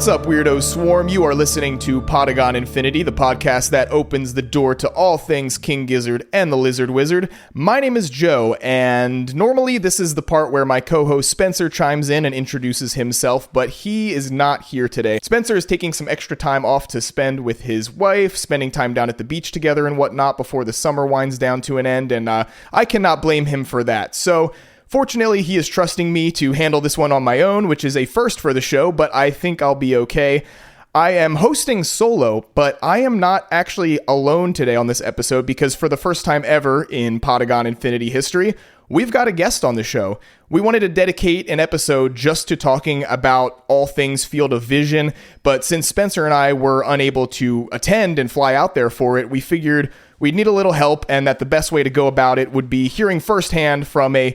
What's up, Weirdo Swarm? You are listening to Podagon Infinity, the podcast that opens the door to all things King Gizzard and the Lizard Wizard. My name is Joe, and normally this is the part where my co-host Spencer chimes in and introduces himself, but he is not here today. Spencer is taking some extra time off to spend with his wife, spending time down at the beach together and whatnot before the summer winds down to an end, and I cannot blame him for that. So, fortunately, he is trusting me to handle this one on my own, which is a first for the show, but I think I'll be okay. I am hosting solo, but I am not actually alone today on this episode because for the first time ever in Podagon Infinity history, we've got a guest on the show. We wanted to dedicate an episode just to talking about all things Field of Vision, but since Spencer and I were unable to attend and fly out there for it, we figured we'd need a little help, and that the best way to go about it would be hearing firsthand from a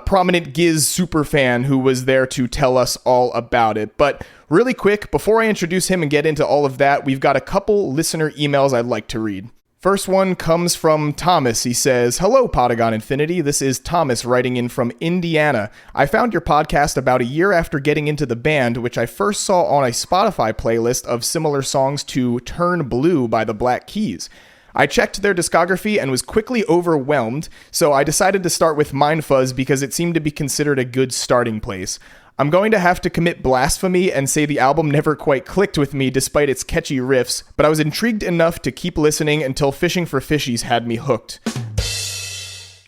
prominent Giz superfan who was there to tell us all about it. But really quick, before I introduce him and get into all of that, we've got a couple listener emails I'd like to read. First one comes from Thomas. He says, "Hello, Podagon Infinity. This is Thomas writing in from Indiana. I found your podcast about a year after getting into the band, which I first saw on a Spotify playlist of similar songs to Turn Blue by the Black Keys. I checked their discography and was quickly overwhelmed, so I decided to start with Mind Fuzz because it seemed to be considered a good starting place. I'm going to have to commit blasphemy and say the album never quite clicked with me despite its catchy riffs, but I was intrigued enough to keep listening until Fishing for Fishies had me hooked.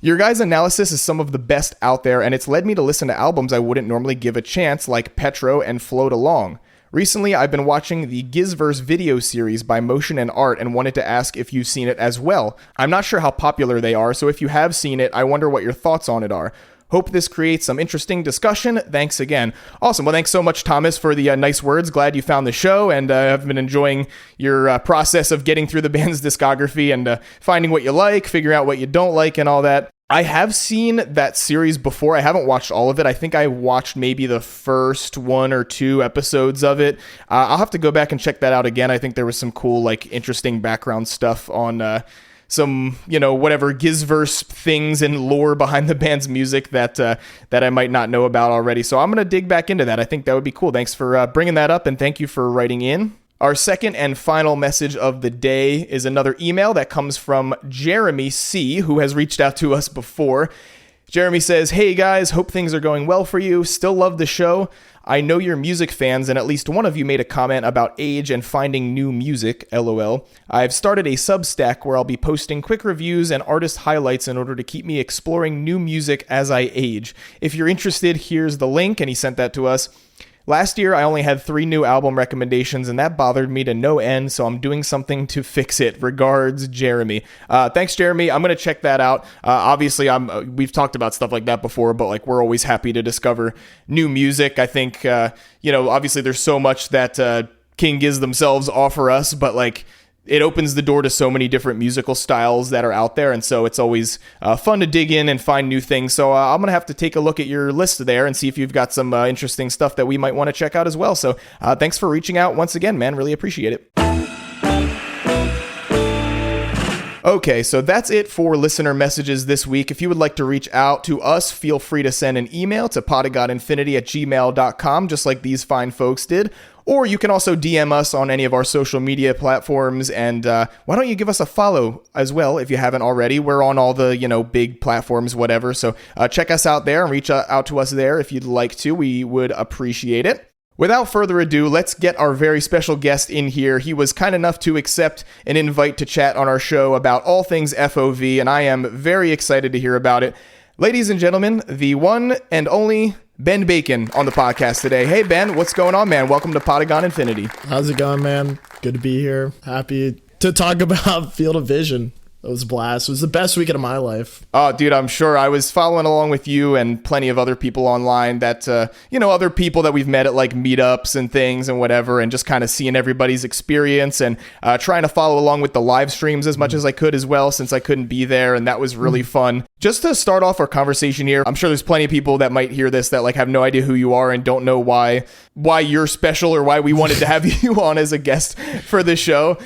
Your guys' analysis is some of the best out there, and it's led me to listen to albums I wouldn't normally give a chance, like Petro and Float Along. Recently, I've been watching the Gizverse video series by Motion and Art and wanted to ask if you've seen it as well. I'm not sure how popular they are, so if you have seen it, I wonder what your thoughts on it are. Hope this creates some interesting discussion. Thanks again." Awesome. Well, thanks so much, Thomas, for the nice words. Glad you found the show, and I've been enjoying your process of getting through the band's discography and finding what you like, figuring out what you don't like, and all that. I have seen that series before. I haven't watched all of it. I think I watched maybe the first one or two episodes of it. I'll have to go back and check that out again. I think there was some cool, interesting background stuff on some, whatever Gizverse things and lore behind the band's music that I might not know about already. So I'm going to dig back into that. I think that would be cool. Thanks for bringing that up, and thank you for writing in. Our second and final message of the day is another email that comes from Jeremy C., who has reached out to us before. Jeremy says, "Hey guys, hope things are going well for you. Still love the show. I know you're music fans, and at least one of you made a comment about age and finding new music, LOL. I've started a Substack where I'll be posting quick reviews and artist highlights in order to keep me exploring new music as I age. If you're interested, here's the link," and he sent that to us. "Last year, I only had 3 new album recommendations, and that bothered me to no end, so I'm doing something to fix it. Regards, Jeremy." Thanks, Jeremy. I'm going to check that out. Obviously, we've talked about stuff like that before, but we're always happy to discover new music. I think, obviously there's so much that King Giz themselves offer us, but it opens the door to so many different musical styles that are out there, and so it's always fun to dig in and find new things. So I'm going to have to take a look at your list there and see if you've got some interesting stuff that we might want to check out as well. So thanks for reaching out once again, man. Really appreciate it. Okay, so that's it for listener messages this week. If you would like to reach out to us, feel free to send an email to podagoninfinity@gmail.com, just like these fine folks did. Or you can also DM us on any of our social media platforms, and why don't you give us a follow as well if you haven't already. We're on all the, big platforms, whatever, so check us out there and reach out to us there if you'd like to. We would appreciate it. Without further ado, let's get our very special guest in here. He was kind enough to accept an invite to chat on our show about all things FOV, and I am very excited to hear about it. Ladies and gentlemen, the one and only Ben Bacon on the podcast today. Hey, Ben, what's going on, man? Welcome to Podagon Infinity. How's it going, man? Good to be here. Happy to talk about Field of Vision. It was a blast. It was the best weekend of my life. Oh, dude, I'm sure. I was following along with you and plenty of other people online that, other people that we've met at meetups and things and whatever, and just kind of seeing everybody's experience and trying to follow along with the live streams as much as I could as well, since I couldn't be there, and that was really fun. Just to start off our conversation here, I'm sure there's plenty of people that might hear this that have no idea who you are and don't know why you're special or why we wanted to have you on as a guest for this show.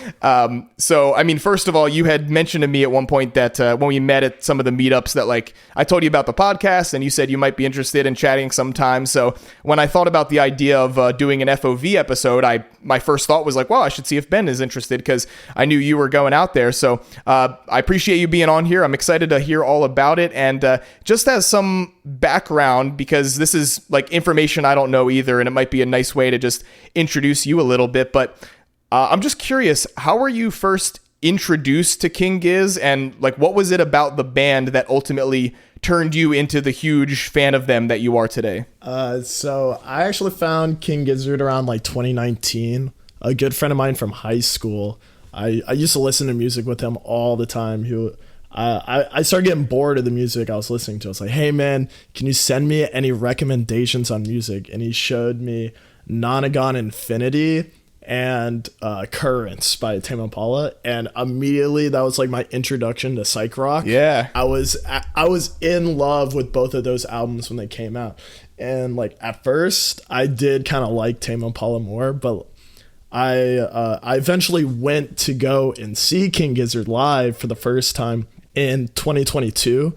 So, I mean, first of all, you had mentioned to me at one point that when we met at some of the meetups that like I told you about the podcast and you said you might be interested in chatting sometime. So when I thought about the idea of doing an FOV episode, my first thought was like, well, I should see if Ben is interested because I knew you were going out there. So I appreciate you being on here. I'm excited to hear all about it. And just as some background, because this is like information I don't know either, and it might be a nice way to just introduce you a little bit, but I'm just curious, how were you first introduced to King Giz, and like what was it about the band that ultimately turned you into the huge fan of them that you are today? So I actually found King Gizzard around like 2019. A good friend of mine from high school. I used to listen to music with him all the time. I started getting bored of the music I was listening to. I was like, hey man, can you send me any recommendations on music? And he showed me Podagon Infinity and Currents by Tame Impala, and immediately that was like my introduction to psych rock. Yeah, I was in love with both of those albums when they came out, and like at first I did kind of like Tame Impala more, but I eventually went to go and see King Gizzard live for the first time in 2022.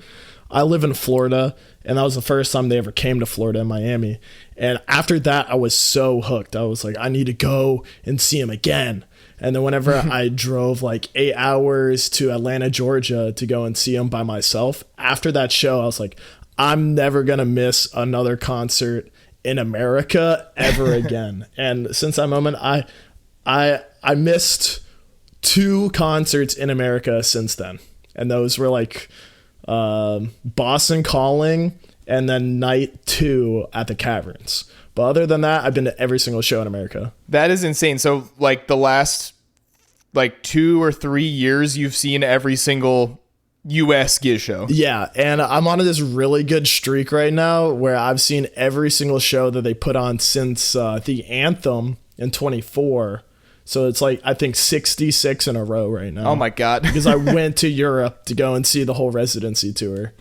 I live in Florida, and that was the first time they ever came to Florida in Miami. And after that, I was so hooked. I was like, I need to go and see him again. And then whenever I drove like 8 hours to Atlanta, Georgia to go and see him by myself, after that show, I was like, I'm never going to miss another concert in America ever again. And since that moment, I missed 2 concerts in America since then. And those were like Boston Calling and then night 2 at the Caverns. But other than that, I've been to every single show in America. That is insane. So like the last like 2 or 3 years, you've seen every single US Giz show. Yeah, and I'm on this really good streak right now where I've seen every single show that they put on since the Anthem in 24. So it's like, I think 66 in a row right now. Oh my God. Because I went to Europe to go and see the whole residency tour.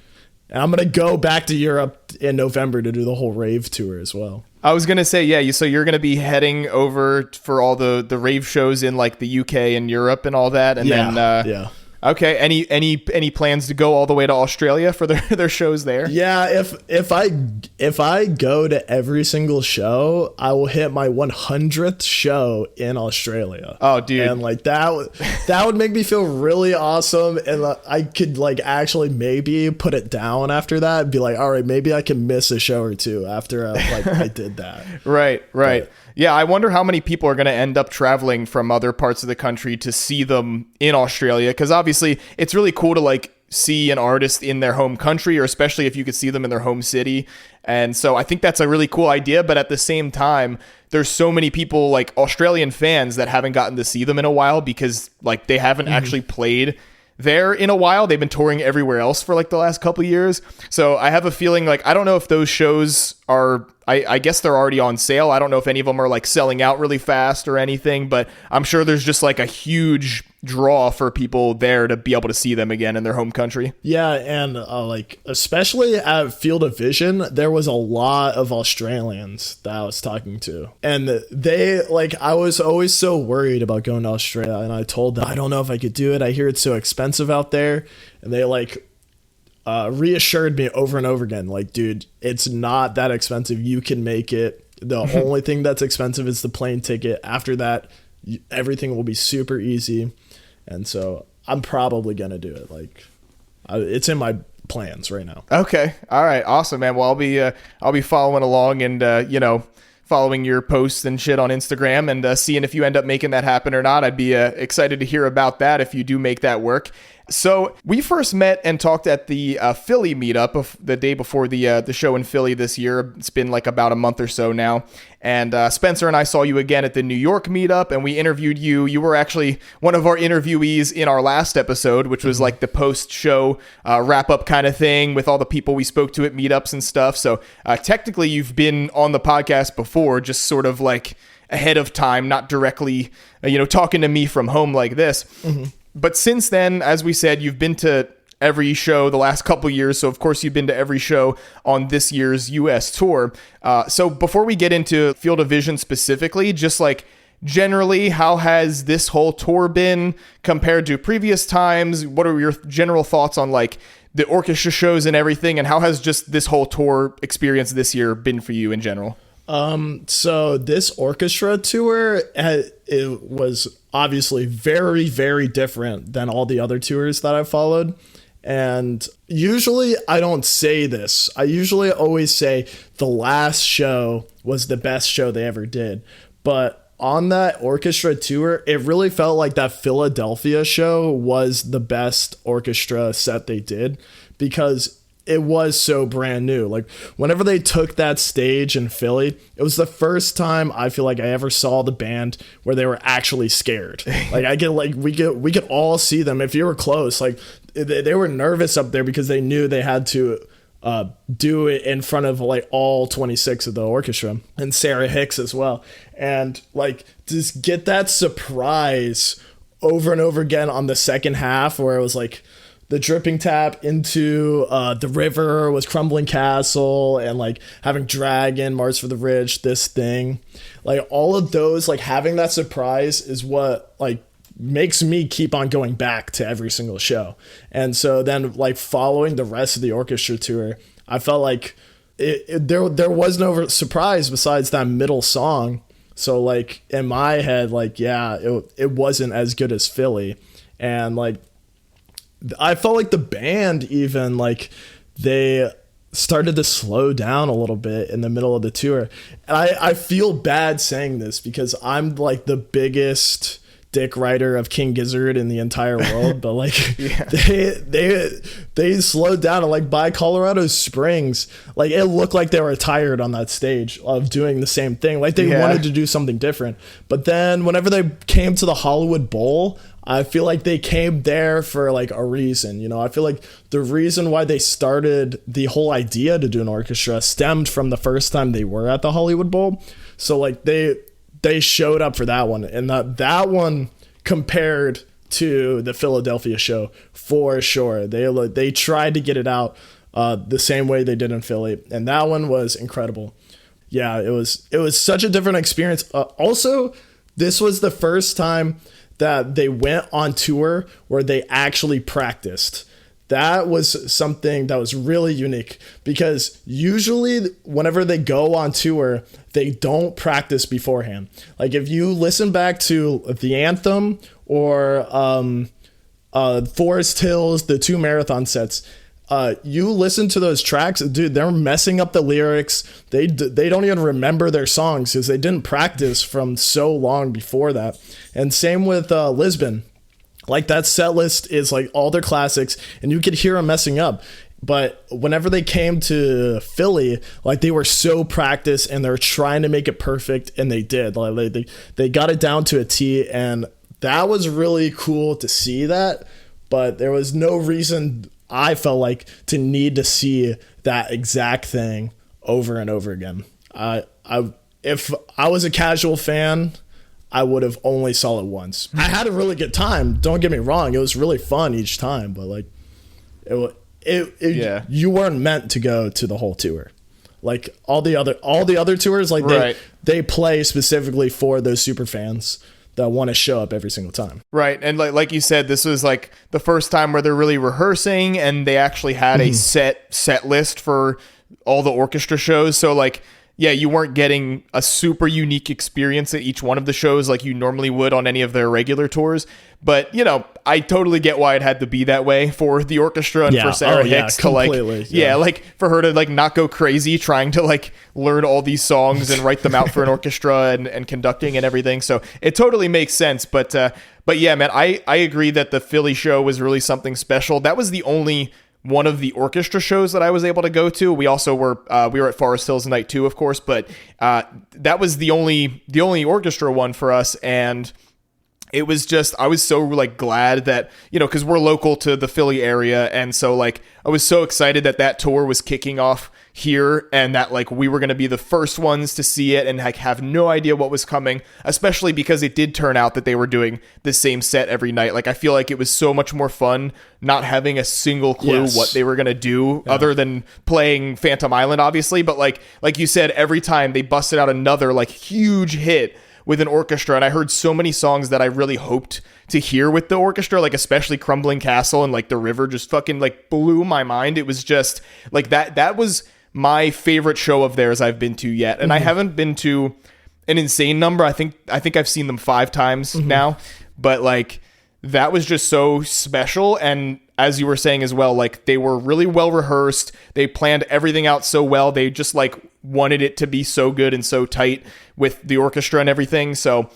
And I'm going to go back to Europe in November to do the whole rave tour as well. I was going to say, yeah, so you're going to be heading over for all the rave shows in like the UK and Europe and all that. And yeah. Okay. Any plans to go all the way to Australia for their shows there? Yeah. If I go to every single show, I will hit my 100th show in Australia. Oh, dude. And like that would make me feel really awesome. And I could like actually maybe put it down after that and be like, all right, maybe I can miss a show or two after I did that. Right. But, yeah, I wonder how many people are going to end up traveling from other parts of the country to see them in Australia, because obviously it's really cool to like see an artist in their home country, or especially if you could see them in their home city. And so I think that's a really cool idea, but at the same time, there's so many people like Australian fans that haven't gotten to see them in a while because like they haven't actually played there in a while. They've been touring everywhere else for like the last couple of years. So I have a feeling like, I don't know if those shows are, I guess they're already on sale. I don't know if any of them are like selling out really fast or anything, but I'm sure there's just like a huge draw for people there to be able to see them again in their home country. Yeah, and like especially at Field of Vision, there was a lot of Australians that I was talking to, and they like, I was always so worried about going to Australia, and I told them I don't know if I could do it. I hear it's so expensive out there, and they like reassured me over and over again, like, dude, it's not that expensive. You can make it. The only thing that's expensive is the plane ticket. After that, everything will be super easy. And so I'm probably going to do it. Like, it's in my plans right now. Okay. All right. Awesome, man. Well, I'll be following along and, following your posts and shit on Instagram and seeing if you end up making that happen or not. I'd be excited to hear about that if you do make that work. So we first met and talked at the Philly meetup of the day before the show in Philly this year. It's been like about a month or so now. And Spencer and I saw you again at the New York meetup, and we interviewed you. You were actually one of our interviewees in our last episode, which was like the post-show wrap-up kind of thing with all the people we spoke to at meetups and stuff. So technically you've been on the podcast before, just sort of like ahead of time, not directly, talking to me from home like this. Mm-hmm. But since then, as we said, you've been to every show the last couple years. So, of course, you've been to every show on this year's U.S. tour. So before we get into Field of Vision specifically, just like generally, how has this whole tour been compared to previous times? What are your general thoughts on like the orchestra shows and everything, and how has just this whole tour experience this year been for you in general? So this orchestra tour, it was obviously very, very different than all the other tours that I've followed. And usually I don't say this. I usually always say the last show was the best show they ever did. But on that orchestra tour, it really felt like that Philadelphia show was the best orchestra set they did, because it was so brand new. Like whenever they took that stage in Philly, it was the first time I feel like I ever saw the band where they were actually scared. Like we could all see them if you were close. Like they were nervous up there because they knew they had to do it in front of like all 26 of the orchestra and Sarah Hicks as well. And like just get that surprise over and over again on the second half where it was like the dripping tap into the river was Crumbling Castle, and like having Dragon, Mars for the Rich, this thing, like all of those, like having that surprise is what like makes me keep on going back to every single show. And so then like following the rest of the orchestra tour, I felt like there was no surprise besides that middle song. So like in my head, like, yeah, it wasn't as good as Philly. And like, I felt like the band even like they started to slow down a little bit in the middle of the tour. And I feel bad saying this because I'm like the biggest dick rider of King Gizzard in the entire world, but like yeah. they slowed down, and like by Colorado Springs, like it looked like they were tired on that stage of doing the same thing. Like they wanted to do something different. But then whenever they came to the Hollywood Bowl, I feel like they came there for like a reason. You know, I feel like the reason why they started the whole idea to do an orchestra stemmed from the first time they were at the Hollywood Bowl. So like they showed up for that one, and that one compared to the Philadelphia show for sure. They tried to get it out the same way they did in Philly, and that one was incredible. Yeah, it was such a different experience. Also, this was the first time that they went on tour where they actually practiced. That was something that was really unique, because usually whenever they go on tour, they don't practice beforehand. Like if you listen back to the Anthem or Forest Hills, the 2 marathon sets, you listen to those tracks, dude, they're messing up the lyrics. They don't even remember their songs because they didn't practice from so long before that. And same with Lisbon. Like that set list is like all their classics, and you could hear them messing up. But whenever they came to Philly, like they were so practiced and they're trying to make it perfect, and they did. Like they got it down to a T, and that was really cool to see that. But there was no reason, I felt like, to need to see that exact thing over and over again. If I was a casual fan, I would have only saw it once. I had a really good time. Don't get me wrong; it was really fun each time. But like, you weren't meant to go to the whole tour. Like all the other tours, like right. they play specifically for those super fans that want to show up every single time. Right. And like you said, this was like the first time where they're really rehearsing, and they actually had a set list for all the orchestra shows. So like, yeah, you weren't getting a super unique experience at each one of the shows like you normally would on any of their regular tours. But, you know, I totally get why it had to be that way for the orchestra and for Sarah Hicks to like, like for her to like not go crazy trying to like learn all these songs and write them out for an orchestra and conducting and everything. So it totally makes sense. But yeah, man, I agree that the Philly show was really something special. That was the only one of the orchestra shows that I was able to go to. We also were at Forest Hills Night 2, of course, but that was the only orchestra one for us. And it was just, I was so like glad that, you know, because we're local to the Philly area, and so like I was so excited that tour was kicking off here, and that like we were going to be the first ones to see it and like have no idea what was coming, especially because it did turn out that they were doing the same set every night. Like I feel like it was so much more fun not having a single clue what they were going to do other than playing Phantom Island, obviously. But like you said, every time they busted out another like huge hit, with an orchestra, and I heard so many songs that I really hoped to hear with the orchestra, like especially Crumbling Castle and like The River just fucking like blew my mind. It was just like that was my favorite show of theirs I've been to yet. And I haven't been to an insane number. I think I've seen them 5 times now, but like that was just so special. And as you were saying as well, like they were really well rehearsed. They planned everything out so well. They just like wanted it to be so good and so tight with the orchestra and everything. So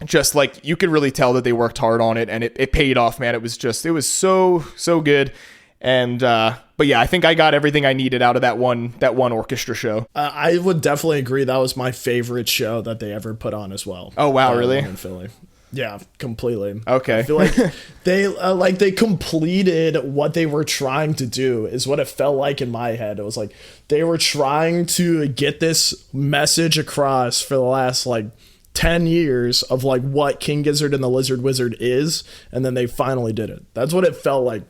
just like you could really tell that they worked hard on it, and it paid off, man. It was so good. And but yeah, I think I got everything I needed out of that one orchestra show. I would definitely agree. That was my favorite show that they ever put on as well. Oh wow, really? In Philly. Yeah, completely. Okay. I feel like they completed what they were trying to do, is what it felt like in my head. It was like they were trying to get this message across for the last like 10 years of like what King Gizzard and the Lizard Wizard is, and then they finally did it. That's what it felt like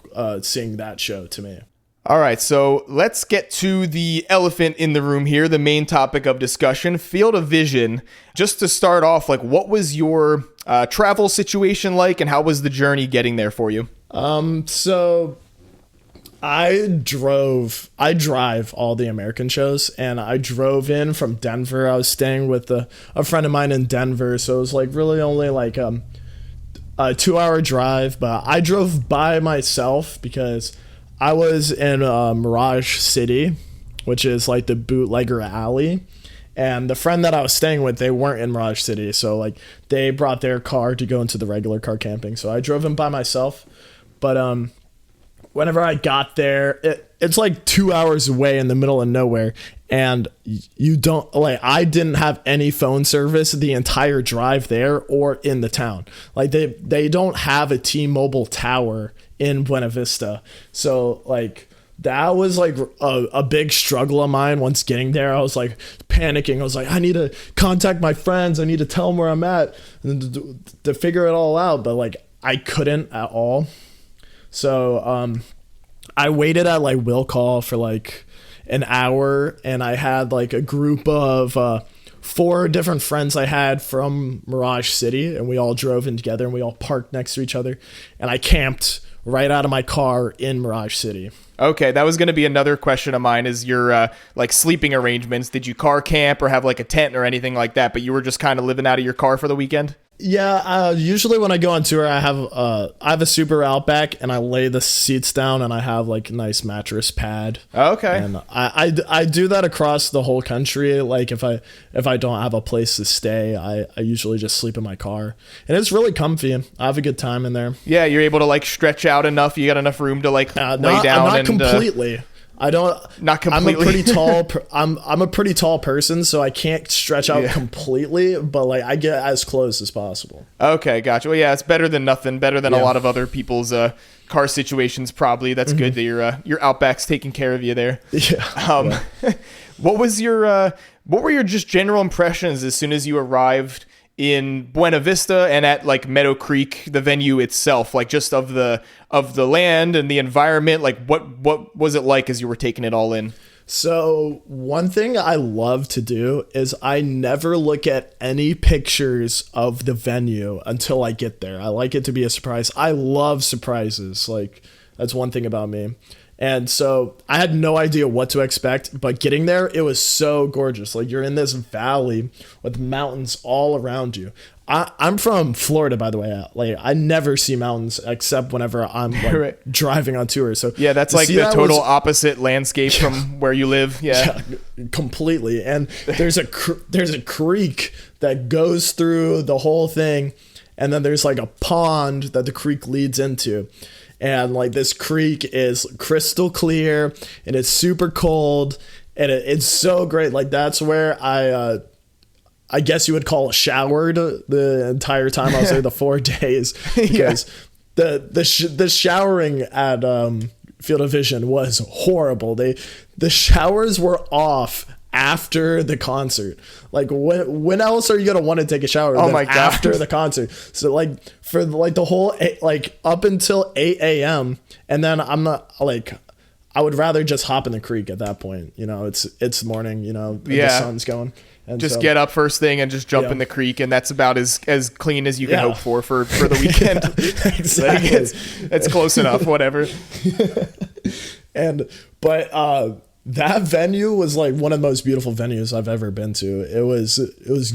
seeing that show to me. All right, so let's get to the elephant in the room here, the main topic of discussion, Field of Vision. Just to start off, like, what was your travel situation like, and how was the journey getting there for you? So I drive all the American shows, and I drove in from Denver. I was staying with a friend of mine in Denver, so it was like really only like a 2-hour drive, but I drove by myself because I was in Mirage City, which is like the bootlegger alley. And the friend that I was staying with, they weren't in Mirage City. So like they brought their car to go into the regular car camping. So I drove in by myself. But whenever I got there, it's like 2 hours away in the middle of nowhere. And you don't like, I didn't have any phone service the entire drive there or in the town. Like they don't have a T-Mobile tower in Buena Vista. So like that was like a big struggle of mine. Once getting there, I was like panicking. I was like, I need to contact my friends. I need to tell them where I'm at and to figure it all out. But like I couldn't at all. So I waited at like Will Call for like an hour, and I had like a group of 4 different friends I had from Mirage City, and we all drove in together, and we all parked next to each other, and I camped right out of my car in Mirage City. Okay, that was going to be another question of mine, is your like sleeping arrangements. Did you car camp or have like a tent or anything like that, but you were just kind of living out of your car for the weekend? Yeah, usually when I go on tour, I have a Super Outback, and I lay the seats down, and I have like a nice mattress pad. Okay. And I do that across the whole country. Like if I don't have a place to stay, I usually just sleep in my car, and it's really comfy. I have a good time in there. Yeah, you're able to like stretch out enough. You got enough room to like lay down. Not completely. I don't. Not completely. I'm a pretty tall. I'm a pretty tall person, so I can't stretch out completely. But like, I get as close as possible. Okay, gotcha. Well, yeah, it's better than nothing. Better than a lot of other people's car situations. Probably that's good that your Outback's taking care of you there. Yeah. What was your what were your just general impressions as soon as you arrived in Buena Vista and at like Meadow Creek, the venue itself, like just of the land and the environment? Like what was it like as you were taking it all in? So one thing I love to do is I never look at any pictures of the venue until I get there. I like it to be a surprise. I love surprises. Like that's one thing about me. And so I had no idea what to expect, but getting there, it was so gorgeous. Like you're in this valley with mountains all around you. I'm from Florida, by the way. Like I never see mountains except whenever I'm like driving on tour. So yeah, that's like the total opposite landscape from where you live. Yeah, completely. And there's a creek that goes through the whole thing, and then there's like a pond that the creek leads into. And like this creek is crystal clear, and it's super cold, and it's so great. Like that's where I guess you would call it showered the entire time I was there, the 4 days, because the showering at Field of Vision was horrible. The showers were off after the concert. Like when else are you gonna want to take a shower? Oh my god! After the concert, so like for like the whole like up until 8 a.m. and then I'm not like, I would rather just hop in the creek at that point. You know, it's morning. You know, the sun's going, And just get up first thing and just jump in the creek, and that's about as clean as you can hope for the weekend. Exactly. Like it's close enough, whatever. But that venue was like one of the most beautiful venues I've ever been to. It was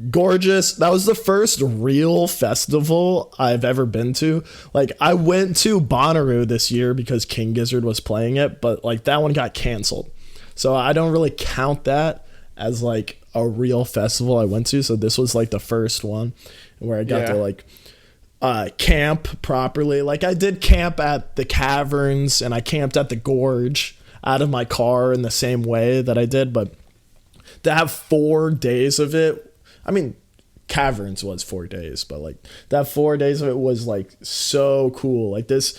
gorgeous. That was the first real festival I've ever been to. Like, I went to Bonnaroo this year because King Gizzard was playing it, but like that one got canceled. So I don't really count that as like a real festival I went to. So this was like the first one where I got to like camp properly. Like, I did camp at the caverns and I camped at the gorge out of my car in the same way that I did, but to have 4 days of it, I mean, caverns was 4 days, but like that 4 days of it was like so cool. Like this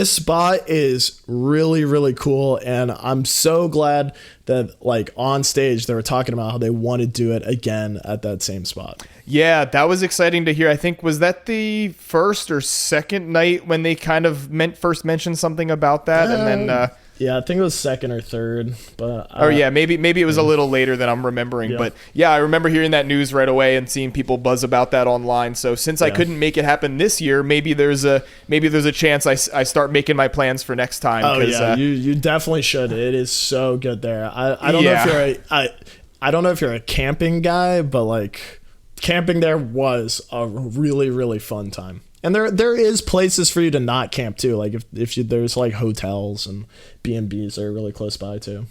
spot is really, really cool, and I'm so glad that like on stage they were talking about how they want to do it again at that same spot. Yeah, that was exciting to hear. I think, was that the first or second night when they kind of first mentioned something about that, and then yeah, I think it was second or third, but maybe it was a little later than I'm remembering. But yeah, I remember hearing that news right away and seeing people buzz about that online. So since I couldn't make it happen this year, maybe there's a chance I start making my plans for next time. Oh yeah, you definitely should. It is so good there. I don't know if you're I don't know if you're a camping guy, but like camping there was a really, really fun time. And there is places for you to not camp too. Like there's like hotels and B&Bs that are really close by too.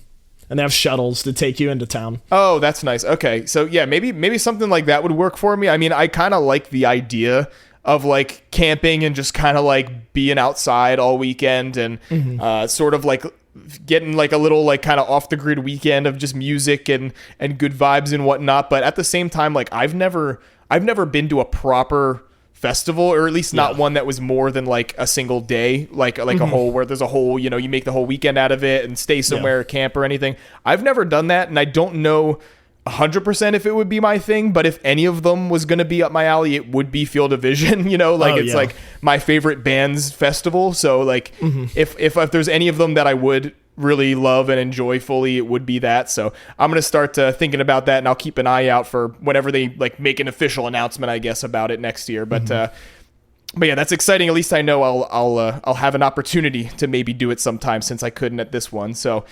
And they have shuttles to take you into town. Oh, that's nice. Okay. So yeah, maybe something like that would work for me. I mean, I kind of like the idea of like camping and just kind of like being outside all weekend and sort of like getting like a little like kind of off the grid weekend of just music and good vibes and whatnot. But at the same time, like I've never been to a proper festival, or at least not one that was more than like a single day, like a whole, where there's a whole, you know, you make the whole weekend out of it and stay somewhere, camp or anything. I've never done that, and I don't know 100% if it would be my thing, but if any of them was going to be up my alley, it would be Field of Vision, you know, like it's like my favorite band's festival. So like if there's any of them that I would really love and enjoy fully, it would be that. So I'm going to start thinking about that, and I'll keep an eye out for whenever they like make an official announcement, I guess, about it next year. But yeah, that's exciting. At least I know I'll have an opportunity to maybe do it sometime, since I couldn't at this one. So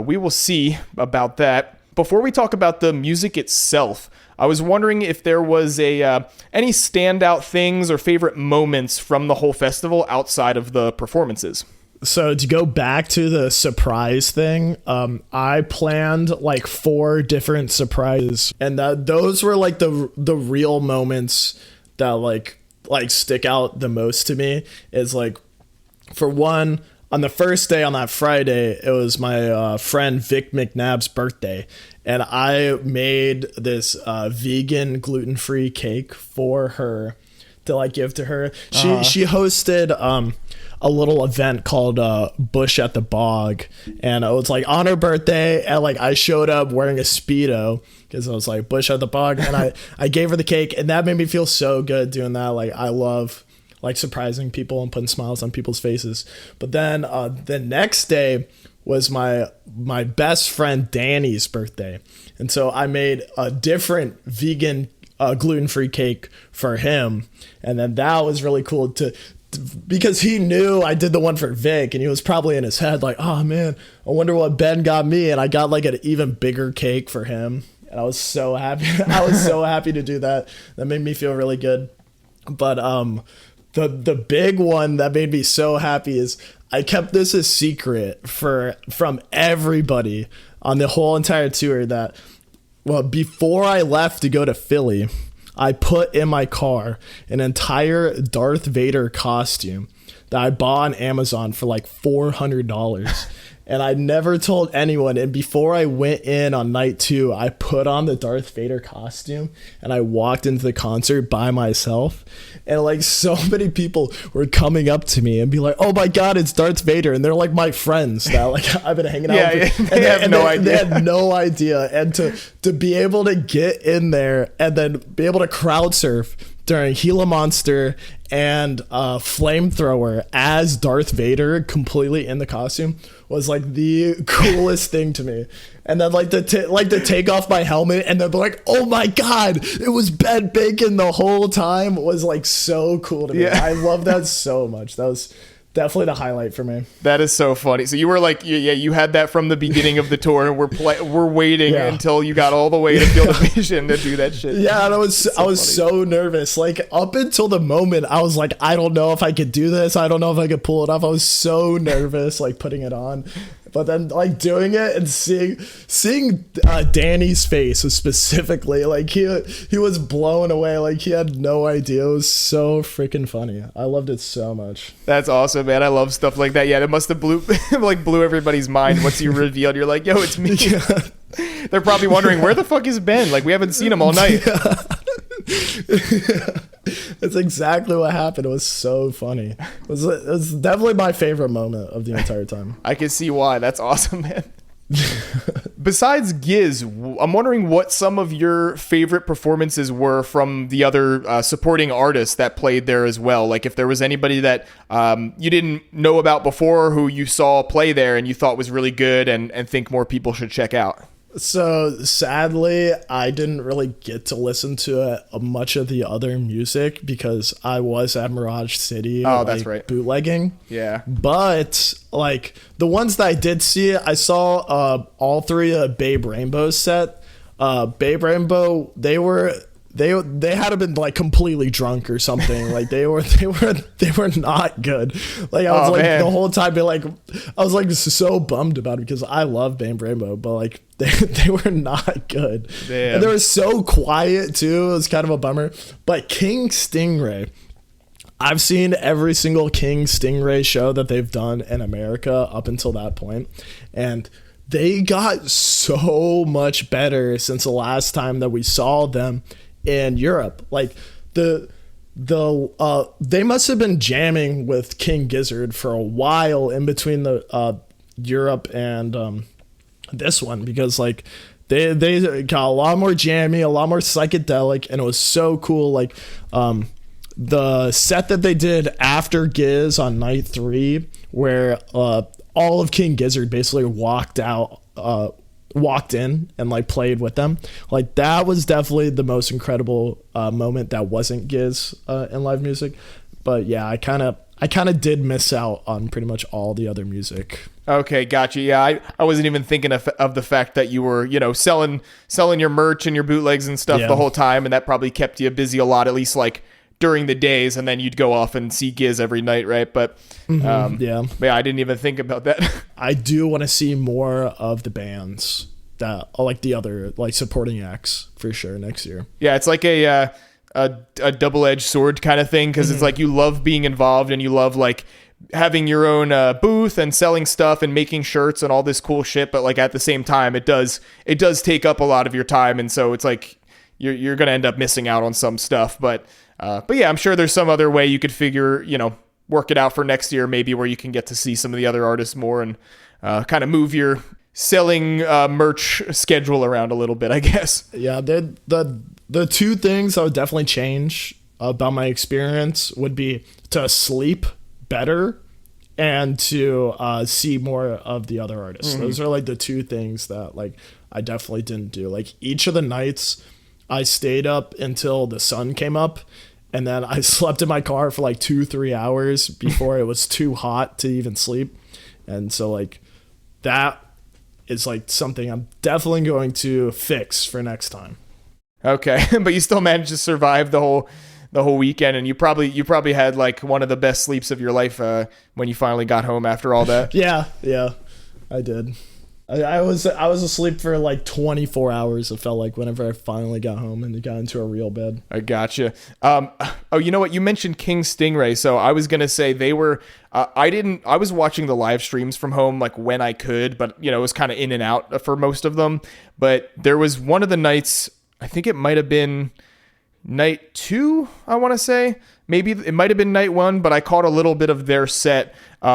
we will see about that. Before we talk about the music itself, I was wondering if there was any standout things or favorite moments from the whole festival outside of the performances. So to go back to the surprise thing, I planned like 4 different surprises, and those were like the real moments that like stick out the most to me. Is like, for one, on the first day, on that Friday, it was my friend Vic McNabb's birthday, and I made this vegan gluten-free cake for her to like give to her. She hosted a little event called Bush at the Bog, and it was like on her birthday, and like I showed up wearing a Speedo because I was like Bush at the Bog, and I gave her the cake, and that made me feel so good doing that. Like, I love like surprising people and putting smiles on people's faces. But then the next day was my best friend Danny's birthday, and so I made a different vegan gluten-free cake for him, and then that was really cool because he knew I did the one for Vic, and he was probably in his head like, oh man, I wonder what Ben got me, and I got like an even bigger cake for him, and I was so happy. I was so happy to do that. That made me feel really good. But the big one that made me so happy is I kept this a secret from everybody on the whole entire tour that, well, before I left to go to Philly, I put in my car an entire Darth Vader costume that I bought on Amazon for like $400. And I never told anyone. And before I went in on night 2, I put on the Darth Vader costume and I walked into the concert by myself. And like so many people were coming up to me and be like, oh my God, it's Darth Vader. And they're like my friends that like I've been hanging out with. Yeah, they have no idea. They had no idea. And to be able to get in there and then be able to crowd surf during Gila Monster and Flamethrower as Darth Vader completely in the costume was like the coolest thing to me. And then like to take off my helmet and then be like, oh my god, it was Ben Bacon the whole time was like so cool to me. Yeah. I love that so much. That was definitely the highlight for me. That is so funny. So you were like, yeah, you had that from the beginning of the tour, and we're waiting until you got all the way to Field of Vision to do that shit. Yeah, and I was so nervous. Like up until the moment, I was like, I don't know if I could do this. I don't know if I could pull it off. I was so nervous, like putting it on. But then, like doing it and seeing Danny's face specifically, like he was blown away, like he had no idea. It was so freaking funny. I loved it so much. That's awesome, man. I love stuff like that. Yeah, it must have blew everybody's mind once you revealed. You're like, yo, it's me. Yeah. They're probably wondering, where the fuck is Ben? Like, we haven't seen him all night. Yeah. That's exactly what happened. It was so funny. It was definitely my favorite moment of the entire time. I can see why. That's awesome, man. Besides Giz, I'm wondering what some of your favorite performances were from the other supporting artists that played there as well. Like if there was anybody that you didn't know about before who you saw play there and you thought was really good and think more people should check out. So sadly, I didn't really get to listen to much of the other music because I was at Mirage City. Oh, that's right. Bootlegging. Yeah. But like the ones that I did see, I saw all three of Babe Rainbow's set. Babe Rainbow, they had to been like completely drunk or something. Like they were not good. Like I was the whole time being like, I was like so bummed about it because I love Babe Rainbow, but like they were not good. Damn. And they were so quiet too. It was kind of a bummer. But King Stingray, I've seen every single King Stingray show that they've done in America up until that point, and they got so much better since the last time that we saw them in Europe. Like they must have been jamming with King Gizzard for a while in between the Europe and this one, because like they got a lot more jammy, a lot more psychedelic, and it was so cool. Like the set that they did after Giz on night 3, where all of King Gizzard basically walked in and like played with them, like that was definitely the most incredible moment that wasn't Giz in live music. But yeah, I kind of did miss out on pretty much all the other music. Okay, gotcha. Yeah, I wasn't even thinking of the fact that you were, selling your merch and your bootlegs and stuff the whole time, and that probably kept you busy a lot, at least like during the days, and then you'd go off and see Giz every night, right? But yeah, I didn't even think about that. I do want to see more of the bands that like the other like supporting acts for sure next year. Yeah, it's like a double-edged sword kind of thing, because it's like you love being involved and you love like having your own booth and selling stuff and making shirts and all this cool shit, but like at the same time it does take up a lot of your time, and so it's like you're gonna end up missing out on some stuff. But yeah, I'm sure there's some other way you could figure, work it out for next year, maybe, where you can get to see some of the other artists more and kind of move your selling merch schedule around a little bit, I guess. Yeah, the two things I would definitely change about my experience would be to sleep better and to see more of the other artists. Those are like the two things that like I definitely didn't do. Like each of the nights I stayed up until the sun came up, and then I slept in my car for like 2-3 hours before it was too hot to even sleep. And so like that is like something I'm definitely going to fix for next time. Okay, but you still managed to survive the whole weekend, and you probably had like one of the best sleeps of your life when you finally got home after all that. Yeah, I did. I was asleep for like 24 hours. It felt like whenever I finally got home and got into a real bed. I gotcha. Oh, you know what? You mentioned King Stingray, so I was gonna say they were. I was watching the live streams from home like when I could, but it was kind of in and out for most of them. But there was one of the nights, I think it might have been night 2, I want to say, maybe it might have been night one, but I caught a little bit of their set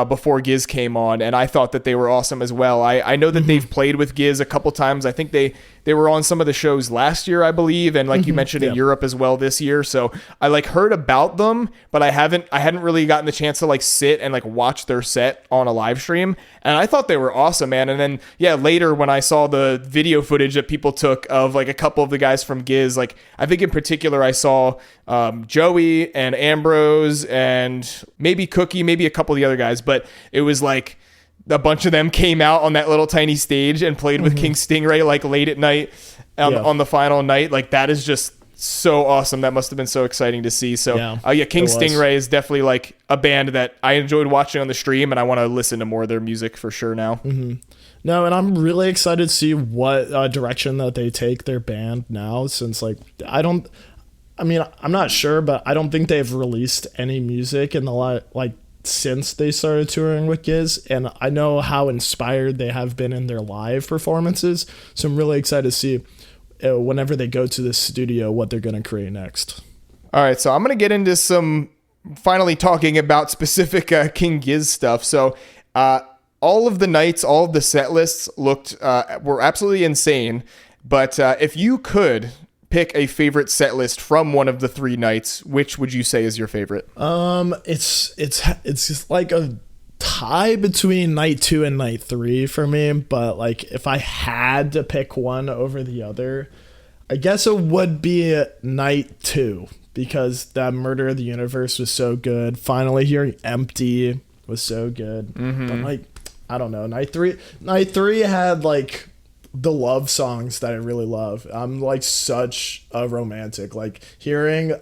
before Giz came on, and I thought that they were awesome as well. I know that they've played with Giz a couple times. I think they were on some of the shows last year, I believe, and like you mentioned in Europe as well this year. So I like heard about them, but I hadn't really gotten the chance to like sit and like watch their set on a live stream. And I thought they were awesome, man. And then later when I saw the video footage that people took of like a couple of the guys from Giz, like I think in particular I saw Joey and Ambrose and maybe Cookie, maybe a couple of the other guys, but it was like a bunch of them came out on that little tiny stage and played with King Stingray like late at night on the final night. Like that is just so awesome. That must have been so exciting to see. So King Stingray is definitely like a band that I enjoyed watching on the stream, and I want to listen to more of their music for sure now. No, and I'm really excited to see what direction that they take their band now, since like I'm not sure, but I don't think they've released any music in the since they started touring with Giz, and I know how inspired they have been in their live performances, so I'm really excited to see whenever they go to the studio what they're going to create next. All right, so I'm going to get into some finally talking about specific King Giz stuff. So all of the nights, all of the set lists were absolutely insane, but if you could pick a favorite set list from one of the 3 nights, which would you say is your favorite? It's just like a tie between night 2 and night 3 for me, but like if I had to pick one over the other, I guess it would be night 2, because that Murder of the Universe was so good. Finally hearing Empty was so good. But like I don't know, night 3 had like the love songs that I really love. I'm like such a romantic, like hearing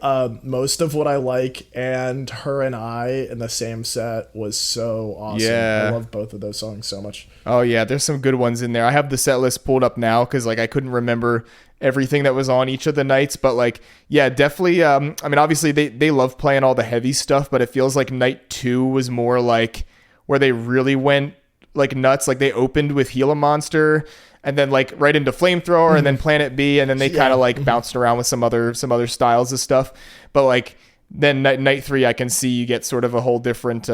Most of What I Like and Her and I in the same set was so awesome. I love both of those songs so much. Oh yeah, there's some good ones in there. I have the set list pulled up now because like I couldn't remember everything that was on each of the nights, but like definitely obviously they love playing all the heavy stuff, but it feels like night 2 was more like where they really went like nuts. Like they opened with Gila Monster and then like right into Flamethrower and then Planet B, and then they kind of like bounced around with some other styles of stuff. But like then night 3, I can see you get sort of a whole different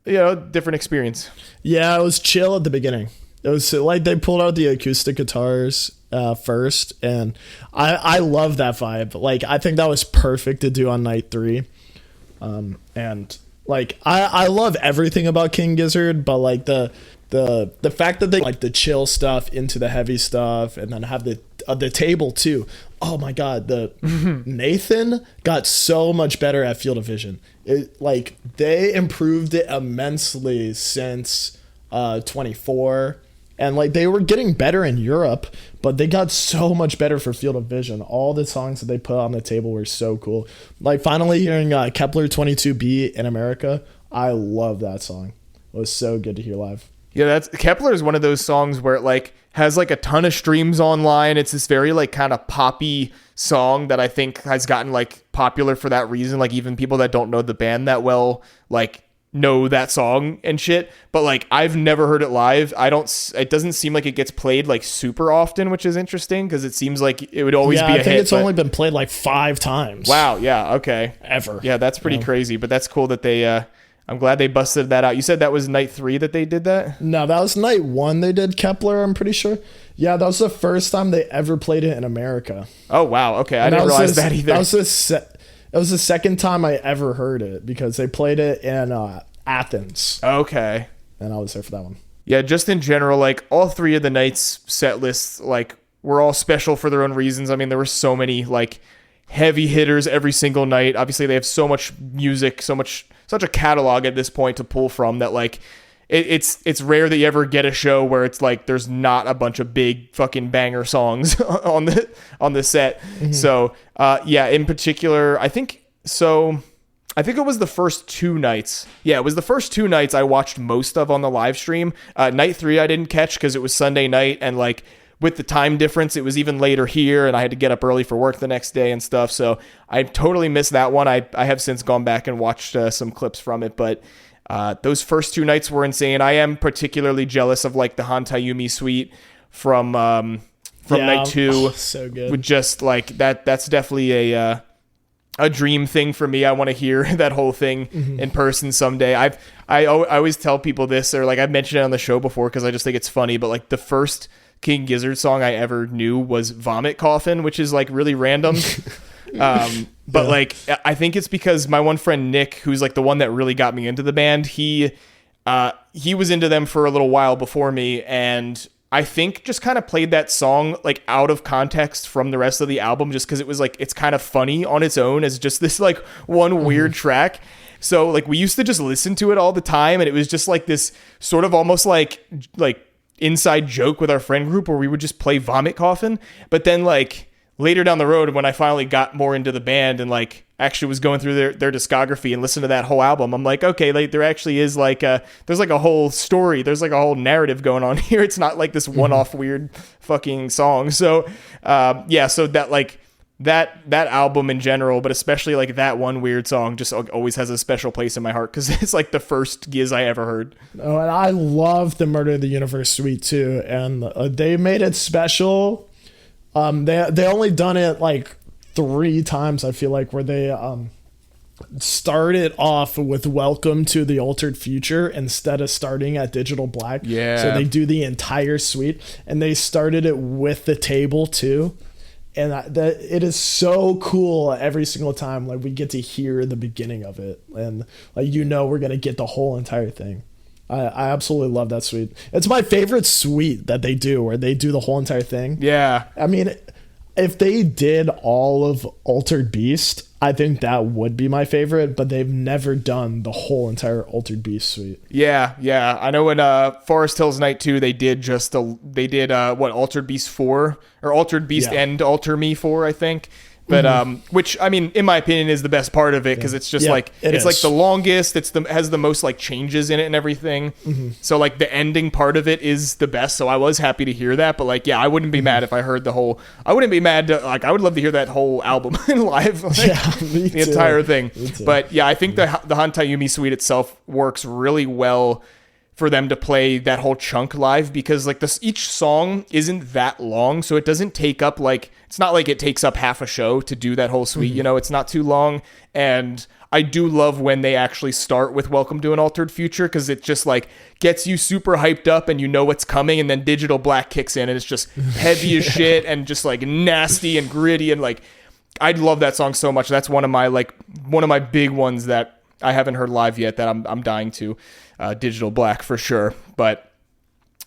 different experience. Yeah, it was chill at the beginning. It was like they pulled out the acoustic guitars first, and I love that vibe. Like I think that was perfect to do on night 3. And like I love everything about King Gizzard, but like the fact that they like the chill stuff into the heavy stuff, and then have the table too. Oh my god, Nathan got so much better at field of vision. It like they improved it immensely since 24, and like they were getting better in Europe, but they got so much better for field of vision. All the songs that they put on the table were so cool. Like finally hearing Kepler 22B in America, I love that song. It was so good to hear live. Yeah, Kepler is one of those songs where it like has like a ton of streams online. It's this very like kind of poppy song that I think has gotten like popular for that reason. Like even people that don't know the band that well, like know that song and shit. But like I've never heard it live. It doesn't seem like it gets played like super often, which is interesting because it seems like it would always be a hit. I think it's only been played like 5 times. Wow. Yeah. Okay. Ever. Yeah, that's pretty crazy. But that's cool that they I'm glad they busted that out. You said that was night 3 that they did that? No, that was night 1 they did Kepler, I'm pretty sure. Yeah, that was the first time they ever played it in America. Oh, wow. Okay, I didn't realize that either. It was the second time I ever heard it, because they played it in Athens. Okay. And I was there for that one. Yeah, just in general, like all 3 of the nights set lists, like were all special for their own reasons. I mean, there were so many like heavy hitters every single night. Obviously, they have so much music, such a catalog at this point to pull from that like it's rare that you ever get a show where it's like there's not a bunch of big fucking banger songs on the set. So in particular, I think it was the first 2 nights. Yeah, it was the first 2 nights I watched most of on the live stream. Night 3 I didn't catch because it was Sunday night, and like with the time difference, it was even later here, and I had to get up early for work the next day and stuff. So I totally missed that one. I have since gone back and watched some clips from it, but those first 2 nights were insane. I am particularly jealous of like the Hantayumi suite from night 2. So good. With just like that. That's definitely a dream thing for me. I want to hear that whole thing in person someday. I always tell people this, or like I've mentioned it on the show before because I just think it's funny, but like the first King Gizzard song I ever knew was Vomit Coffin, which is like really random. But like I think it's because my one friend Nick, who's like the one that really got me into the band, he was into them for a little while before me, and I think just kind of played that song like out of context from the rest of the album just because it was like it's kind of funny on its own as just this like one weird track. So like we used to just listen to it all the time, and it was just like this sort of almost like inside joke with our friend group where we would just play Vomit Coffin. But then like later down the road, when I finally got more into the band and like actually was going through their discography and listened to that whole album, I'm like, okay, like there actually is like there's like a whole story, there's like a whole narrative going on here. It's not like this one-off weird fucking song. So so that like that album in general, but especially like that one weird song, just always has a special place in my heart because it's like the first Giz I ever heard. Oh, and I love the Murder of the Universe suite too, and they made it special. They only done it like 3 times, I feel like, where they started off with Welcome to the Altered Future instead of starting at Digital Black. Yeah. So they do the entire suite, and they started it with the table too. And it is so cool every single time. Like we get to hear the beginning of it, and like we're gonna get the whole entire thing. I absolutely love that suite. It's my favorite suite that they do, where they do the whole entire thing. Yeah. I mean, if they did all of Altered Beast, I think that would be my favorite, but they've never done the whole entire Altered Beast suite. Yeah. I know in Forest Hills Night 2, they did Altered Beast 4 or Altered Beast and Alter Me 4, I think. But which I mean, in my opinion, is the best part of it because it's just like it's like the longest. Has the most like changes in it and everything. So like the ending part of it is the best. So I was happy to hear that. But like I wouldn't be mad if I heard the whole. I wouldn't be mad to, like I would love to hear that whole album live, like, the entire thing. But yeah, I think the Hantai Yumi suite itself works really well for them to play that whole chunk live because like each song isn't that long, so it doesn't take up like it's not like it takes up half a show to do that whole suite. It's not too long, and I do love when they actually start with Welcome to an Altered Future because it just like gets you super hyped up and you know what's coming, and then Digital Black kicks in and it's just heavy as shit and just like nasty and gritty, and like I love that song so much. That's one of my big ones that I haven't heard live yet that I'm dying to. Digital Black for sure. But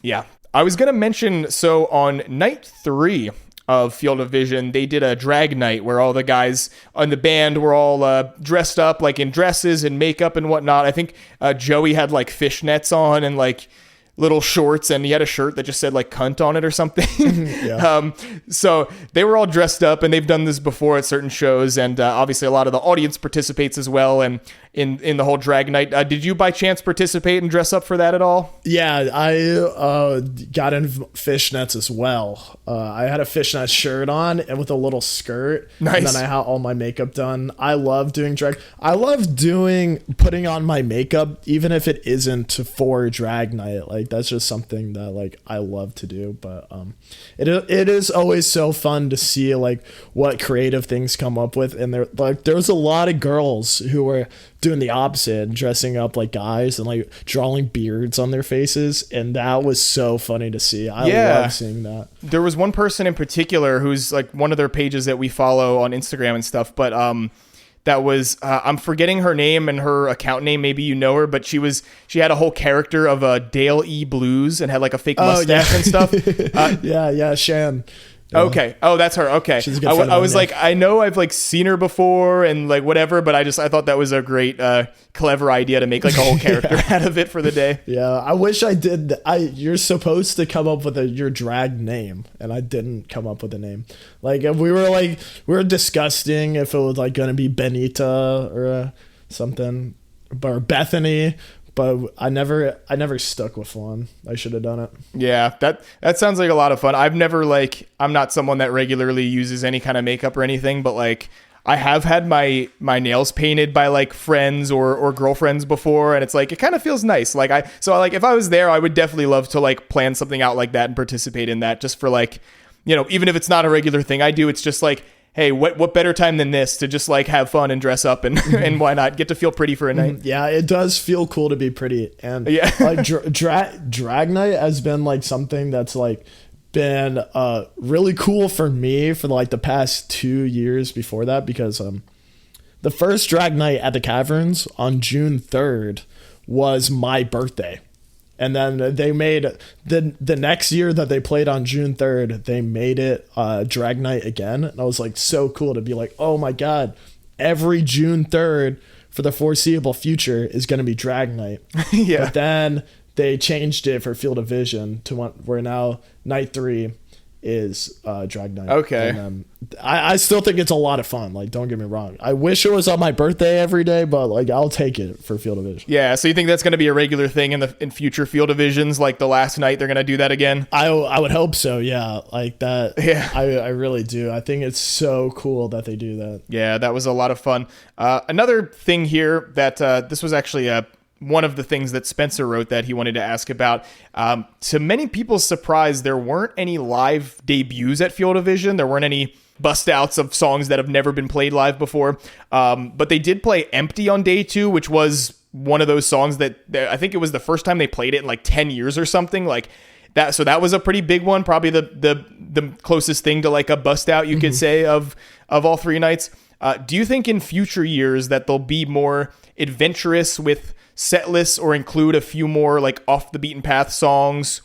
yeah, I was going to mention, so on night 3 of Field of Vision, they did a drag night where all the guys on the band were all dressed up like in dresses and makeup and whatnot. I think Joey had like fishnets on and like little shorts, and he had a shirt that just said like cunt on it or something. So they were all dressed up, and they've done this before at certain shows, and obviously a lot of the audience participates as well, and in the whole drag night. Did you by chance participate and dress up for that at all? Yeah, I got in fishnets as well. I had a fishnet shirt on and with a little skirt. Nice. And then I had all my makeup done. I love doing drag. I love putting on my makeup, even if it isn't for drag night. Like that's just something that like I love to do. But it is always so fun to see like what creative things come up with. And there's a lot of girls who were doing the opposite, dressing up like guys and like drawing beards on their faces, and that was so funny to see. I love seeing that. There was one person in particular who's like one of their pages that we follow on Instagram and stuff, but that was I'm forgetting her name and her account name. Maybe you know her, but she had a whole character of Dale E. Blues and had like a fake mustache and stuff. Shan. Yeah. Okay. Oh, that's her. Okay. I was like, I know I've like seen her before and like whatever, but I thought that was a great, clever idea to make like a whole character out of it for the day. Yeah. I wish I did. You're supposed to come up with your drag name, and I didn't come up with a name. Like we were discussing if it was like going to be Benita or something, or Bethany. But I never stuck with one. I should have done it. Yeah, that sounds like a lot of fun. I'm not someone that regularly uses any kind of makeup or anything, but like I have had my nails painted by like friends or girlfriends before, and it's like it kind of feels nice. Like if I was there, I would definitely love to like plan something out like that and participate in that, just for like, even if it's not a regular thing I do, it's just like, hey, what better time than this to just like have fun and dress up and and why not get to feel pretty for a night? Yeah, it does feel cool to be pretty. And like drag night has been like something that's like been really cool for me for like the past 2 years before that, because the first drag night at the Caverns on June 3rd was my birthday. And then they made the next year that they played on June 3rd, they made it drag night again. And I was like, so cool to be like, oh my God, every June 3rd for the foreseeable future is going to be drag night. Yeah. But then they changed it for Field of Vision to where now night 3 is drag night. Okay. And, I still think it's a lot of fun. Like, don't get me wrong. I wish it was on my birthday every day, but like I'll take it for Field of Vision. Yeah. So you think that's going to be a regular thing in future Field of Visions? Like the last night, they're going to do that again? I would hope so. Yeah. Like that. Yeah. I really do. I think it's so cool that they do that. Yeah, that was a lot of fun. Another thing here that this was actually one of the things that Spencer wrote that he wanted to ask about. To many people's surprise, there weren't any live debuts at Field of Vision. There weren't any bust outs of songs that have never been played live before. But they did play Empty on day 2, which was one of those songs that I think it was the first time they played it in like 10 years or something like that. So that was a pretty big one. Probably the closest thing to like a bust out you could say of all 3 nights. Do you think in future years that they'll be more adventurous with set lists or include a few more like off the beaten path songs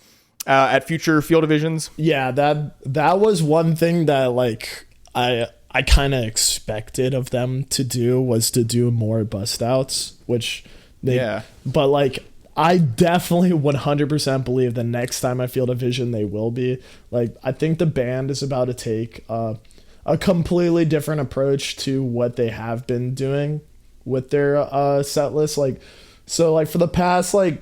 at future Field of Visions? Yeah, that was one thing that like I kind of expected of them to do, was to do more bust outs, which but like I definitely 100% believe the next time I Field of Vision they will be. Like, I think the band is about to take a completely different approach to what they have been doing with their set list. Like, so like for the past like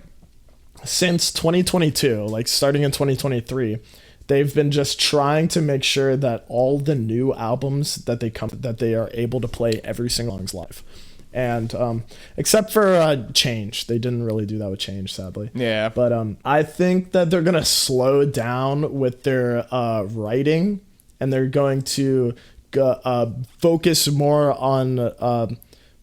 since 2022, like starting in 2023, they've been just trying to make sure that all the new albums that they are able to play every single song's live. And except for Change, they didn't really do that with Change, sadly. Yeah. But I think that they're gonna slow down with their writing, and they're going to focus more on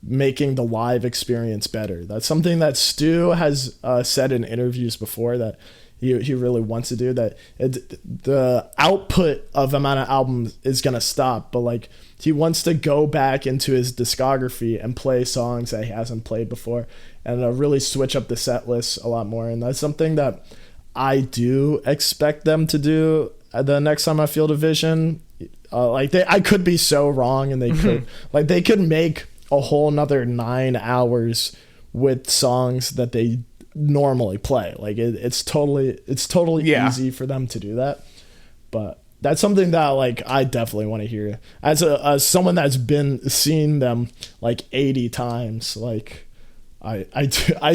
making the live experience better. That's something that Stu has said in interviews before that he really wants to do. That the output of amount of albums is gonna stop, but like he wants to go back into his discography and play songs that he hasn't played before, and really switch up the set list a lot more. And that's something that I do expect them to do the next time I Field of Vision. I could be so wrong, and they could make a whole nother 9 hours with songs that they normally play. Like it's totally easy for them to do that. But that's something that like I definitely want to hear as someone that's been seeing them like 80 times. Like I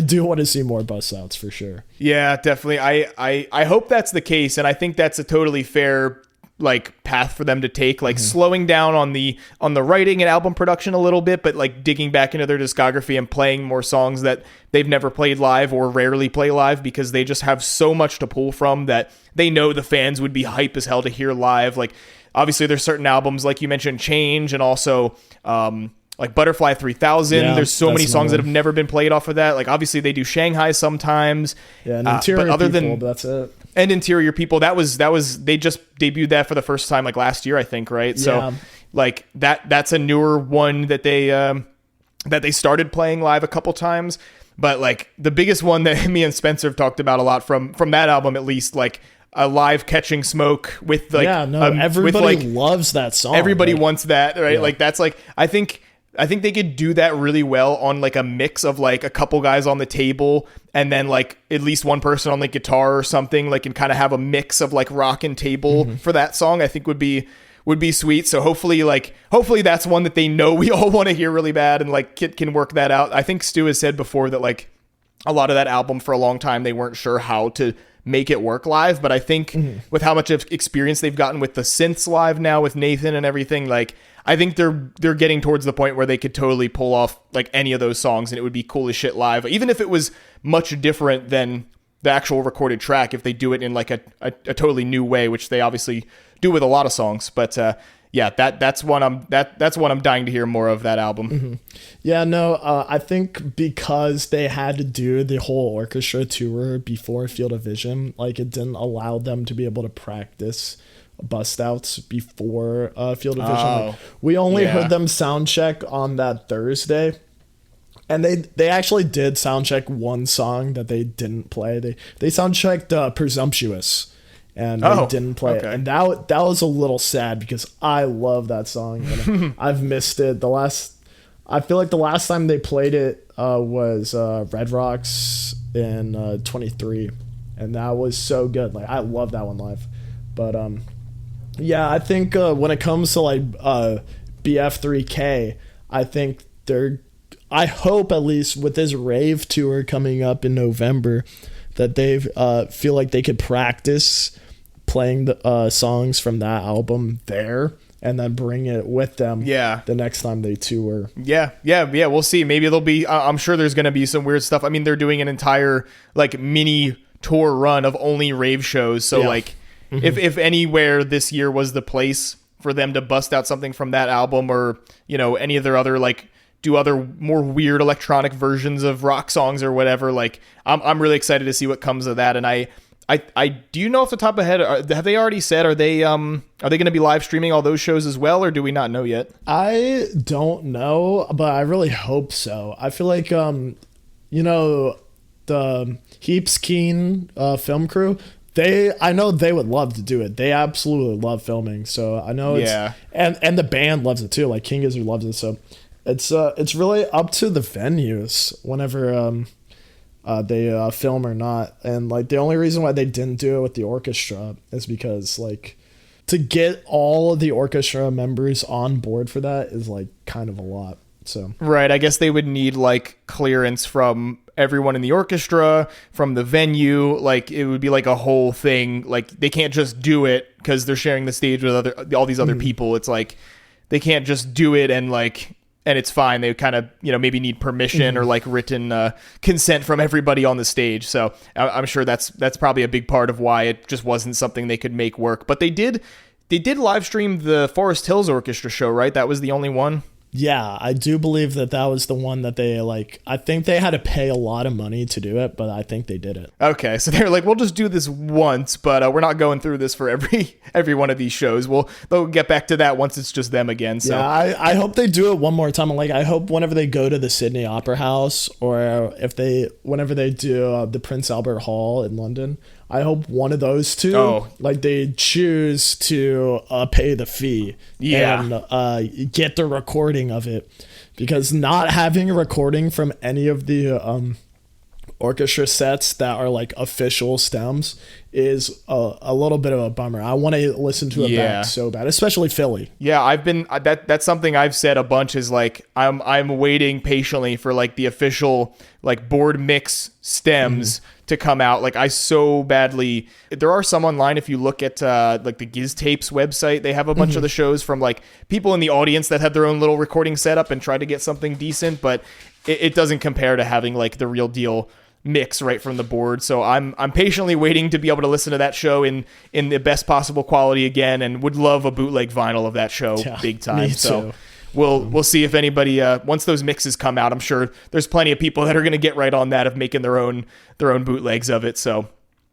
do want to see more bust outs for sure. Yeah, definitely. I hope that's the case, and I think that's a totally fair like path for them to take, like slowing down on the writing and album production a little bit, but like digging back into their discography and playing more songs that they've never played live or rarely play live, because they just have so much to pull from that they know the fans would be hype as hell to hear live. Like obviously there's certain albums like you mentioned, Change, and also like Butterfly 3000. Yeah, there's so many songs that have never been played off of that. Like obviously they do Shanghai sometimes. Yeah, and Interior but other People, than that's it. And Interior People, that was they just debuted that for the first time like last year, I think, right? Yeah. So like that's a newer one that they started playing live a couple times. But like the biggest one that me and Spencer have talked about a lot from that album, at least, like a live Catching Smoke with like everybody loves that song. Everybody wants that, right? Yeah. Like that's like I think they could do that really well on like a mix of like a couple guys on the table and then like at least one person on the guitar or something, like, and kind of have a mix of like rock and table for that song. I think would be sweet. So hopefully that's one that they know we all want to hear really bad, and like can work that out. I think Stu has said before that like a lot of that album for a long time they weren't sure how to make it work live, but I think with how much of experience they've gotten with the synths live now with Nathan and everything, like I think they're getting towards the point where they could totally pull off like any of those songs and it would be cool as shit live, even if it was much different than the actual recorded track, if they do it in like a totally new way, which they obviously do with a lot of songs. But yeah, that's one I'm dying to hear more of, that album. Yeah, no, I think because they had to do the whole orchestra tour before Field of Vision, like it didn't allow them to be able to practice bust outs before Field of Vision. Like, we only heard them sound check on that Thursday. And they actually did sound check one song that they didn't play. They sound checked Presumptuous, and they didn't play it. And that was a little sad because I love that song and I've missed it. I feel like the last time they played it was Red Rocks in 23, and that was so good. Like I love that one live. But yeah, I think when it comes to like BF3K, I think I hope at least with this rave tour coming up in November that they feel like they could practice playing the songs from that album there and then bring it with them the next time they tour. Yeah, we'll see. Maybe there'll be, I'm sure there's going to be some weird stuff. I mean, they're doing an entire like mini tour run of only rave shows. So like if anywhere this year was the place for them to bust out something from that album, or, you know, any of their other like do other more weird electronic versions of rock songs or whatever, like I'm really excited to see what comes of that. And I do you know off the top of head, have they already said, are they going to be live streaming all those shows as well, or do we not know yet? I don't know, but I really hope so. I feel like you know, the Heaps Keen film crew, I know they would love to do it. They absolutely love filming, so I know and the band loves it too. Like King Gizzard loves it, so it's really up to the venues whenever they film or not. And like the only reason why they didn't do it with the orchestra is because like to get all of the orchestra members on board for that is like kind of a lot. So right, I guess they would need like clearance from everyone in the orchestra, from the venue. Like it would be like a whole thing. Like they can't just do it because they're sharing the stage with all these other people. It's like they can't just do it and it's fine. They kind of, you know, maybe need permission or like written consent from everybody on the stage. So I'm sure that's probably a big part of why it just wasn't something they could make work. But they did live stream the Forest Hills Orchestra show, right? That was the only one. Yeah, I do believe that was the one that they like. I think they had to pay a lot of money to do it, but I think they did it. Okay, so they're like, we'll just do this once, but we're not going through this for every one of these shows. They'll get back to that once it's just them again. So yeah, I hope they do it one more time. Like I hope whenever they go to the Sydney Opera House, or whenever they do the Prince Albert Hall in London, I hope one of those two, like they choose to pay the fee and get the recording of it, because not having a recording from any of the orchestra sets that are like official stems is a little bit of a bummer. I want to listen to it back so bad, especially Philly. Yeah, I've been that's something I've said a bunch, is like I'm waiting patiently for like the official like board mix stems to come out. Like I so badly, there are some online. If you look at like the Giz Tapes website, they have a bunch of the shows from like people in the audience that had their own little recording setup and tried to get something decent, but it doesn't compare to having like the real deal mix right from the board. So I'm patiently waiting to be able to listen to that show in the best possible quality again, and would love a bootleg vinyl of that show big time. So we'll see if anybody once those mixes come out, I'm sure there's plenty of people that are going to get right on that of making their own bootlegs of it. So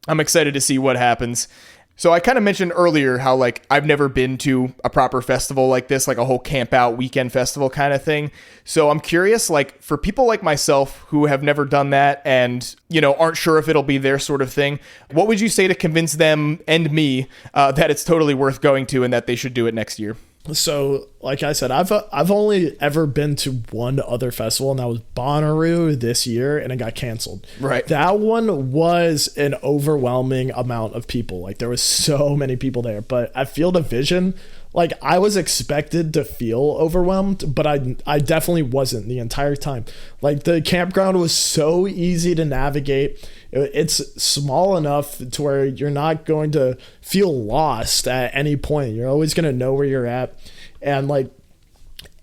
I'm excited to see what happens. So I kind of mentioned earlier how like I've never been to a proper festival like this, like a whole camp out weekend festival kind of thing. So I'm curious, like for people like myself who have never done that and, you know, aren't sure if it'll be their sort of thing, what would you say to convince them and me that it's totally worth going to and that they should do it next year? So, like I said, I've only ever been to one other festival, and that was Bonnaroo this year, and it got canceled. Right. That one was an overwhelming amount of people. Like, there was so many people there. But at Field of Vision, like, I was expected to feel overwhelmed, but I definitely wasn't the entire time. Like, the campground was so easy to navigate. It's small enough to where you're not going to feel lost at any point. You're always going to know where you're at. And like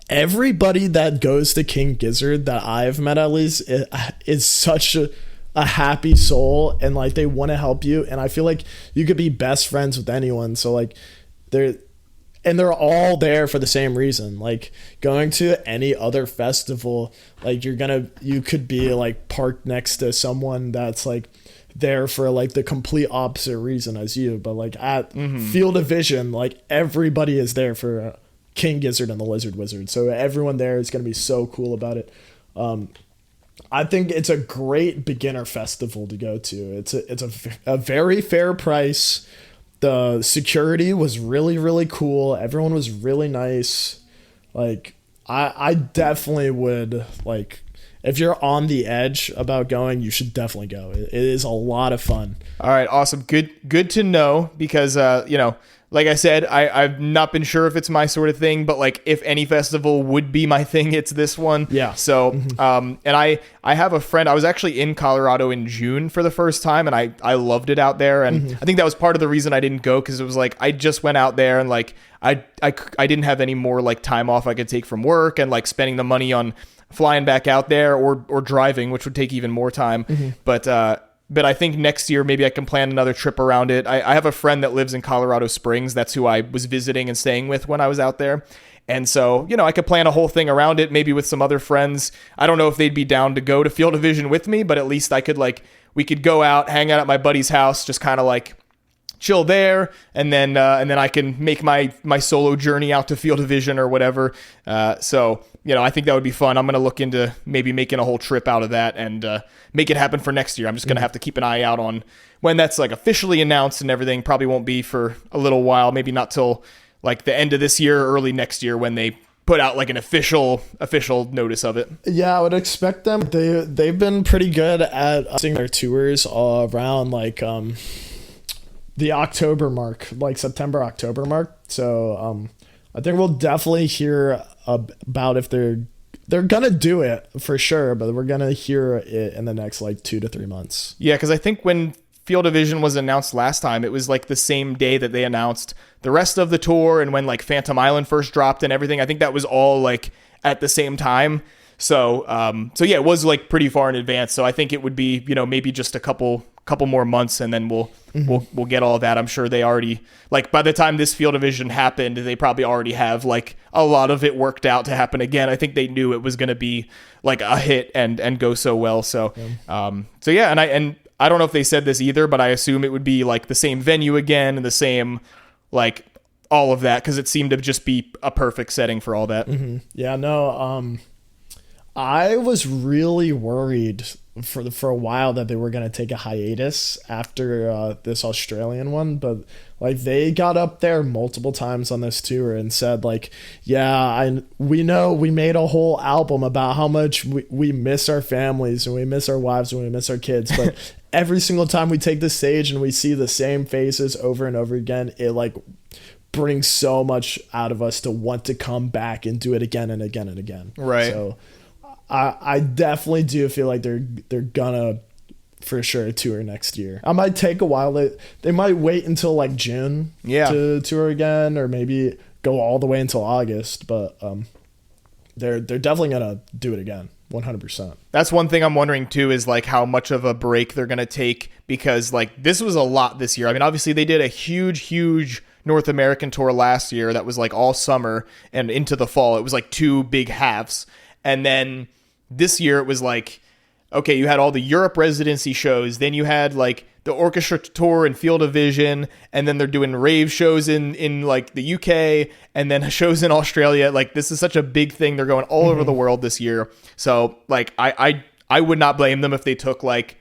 everybody that goes to King Gizzard that I've met, at least, is such a happy soul, and like they want to help you. And I feel like you could be best friends with anyone. So like and they're all there for the same reason. Like going to any other festival, like you could be like parked next to someone that's like there for like the complete opposite reason as you, but like at Field of Vision, like everybody is there for King Gizzard and the Lizard Wizard, so everyone there is going to be so cool about it. I think it's a great beginner festival to go to. It's a very fair price. The security was really, really cool. Everyone was really nice. Like I definitely would, like, if you're on the edge about going, you should definitely go. It is a lot of fun. All right, awesome. Good to know, because like I said, I've not been sure if it's my sort of thing, but like if any festival would be my thing, it's this one. Yeah. So, and I have a friend, I was actually in Colorado in June for the first time, and I loved it out there. And I think that was part of the reason I didn't go, because it was like, I just went out there and like, I didn't have any more like time off I could take from work, and like spending the money on flying back out there or driving, which would take even more time. But I think next year, maybe I can plan another trip around it. I have a friend that lives in Colorado Springs. That's who I was visiting and staying with when I was out there. And so, I could plan a whole thing around it, maybe with some other friends. I don't know if they'd be down to go to Field of Vision with me, but at least I could we could go out, hang out at my buddy's house, just kind of like chill there, and then I can make my solo journey out to Field of Vision or whatever. So I think that would be fun. I'm going to look into maybe making a whole trip out of that and make it happen for next year. I'm just going to have to keep an eye out on when that's like officially announced and everything. Probably won't be for a little while, maybe not till like the end of this year or early next year when they put out like an official notice of it. Yeah, I would expect them. They've been pretty good at seeing their tours all around like the October mark, like September, October mark. So I think we'll definitely hear about if they're gonna do it for sure, but we're gonna hear it in the next like 2 to 3 months. Yeah, because I think when Field of Vision was announced last time, it was like the same day that they announced the rest of the tour, and when like Phantom Island first dropped and everything, I think that was all like at the same time. So yeah, it was like pretty far in advance. So I think it would be maybe just a couple more months, and then we'll get all that. I'm sure they already, like, by the time this Field of Vision happened, they probably already have like a lot of it worked out to happen again. I think they knew it was going to be like a hit and go so well. So so yeah, and I don't know if they said this either, but I assume it would be like the same venue again and the same like all of that, because it seemed to just be a perfect setting for all that. Yeah, no, I was really worried for a while that they were going to take a hiatus after this Australian one, but like they got up there multiple times on this tour and said like, yeah, we know we made a whole album about how much we miss our families and we miss our wives and we miss our kids, but every single time we take the stage and we see the same faces over and over again, it like brings so much out of us to want to come back and do it again and again and again. Right. So I definitely do feel like they're gonna for sure tour next year. I might take a while. They might wait until like June to tour again, or maybe go all the way until August. But they're definitely gonna do it again, 100%. That's one thing I'm wondering too, is like how much of a break they're gonna take, because like this was a lot this year. I mean, obviously they did a huge North American tour last year that was like all summer and into the fall. It was like 2 big halves, and then this year it was like, okay, you had all the Europe residency shows, then you had like the orchestra tour and Field of Vision, and then they're doing rave shows in like the UK, and then shows in Australia. Like this is such a big thing. They're going all over the world this year. So like I would not blame them if they took like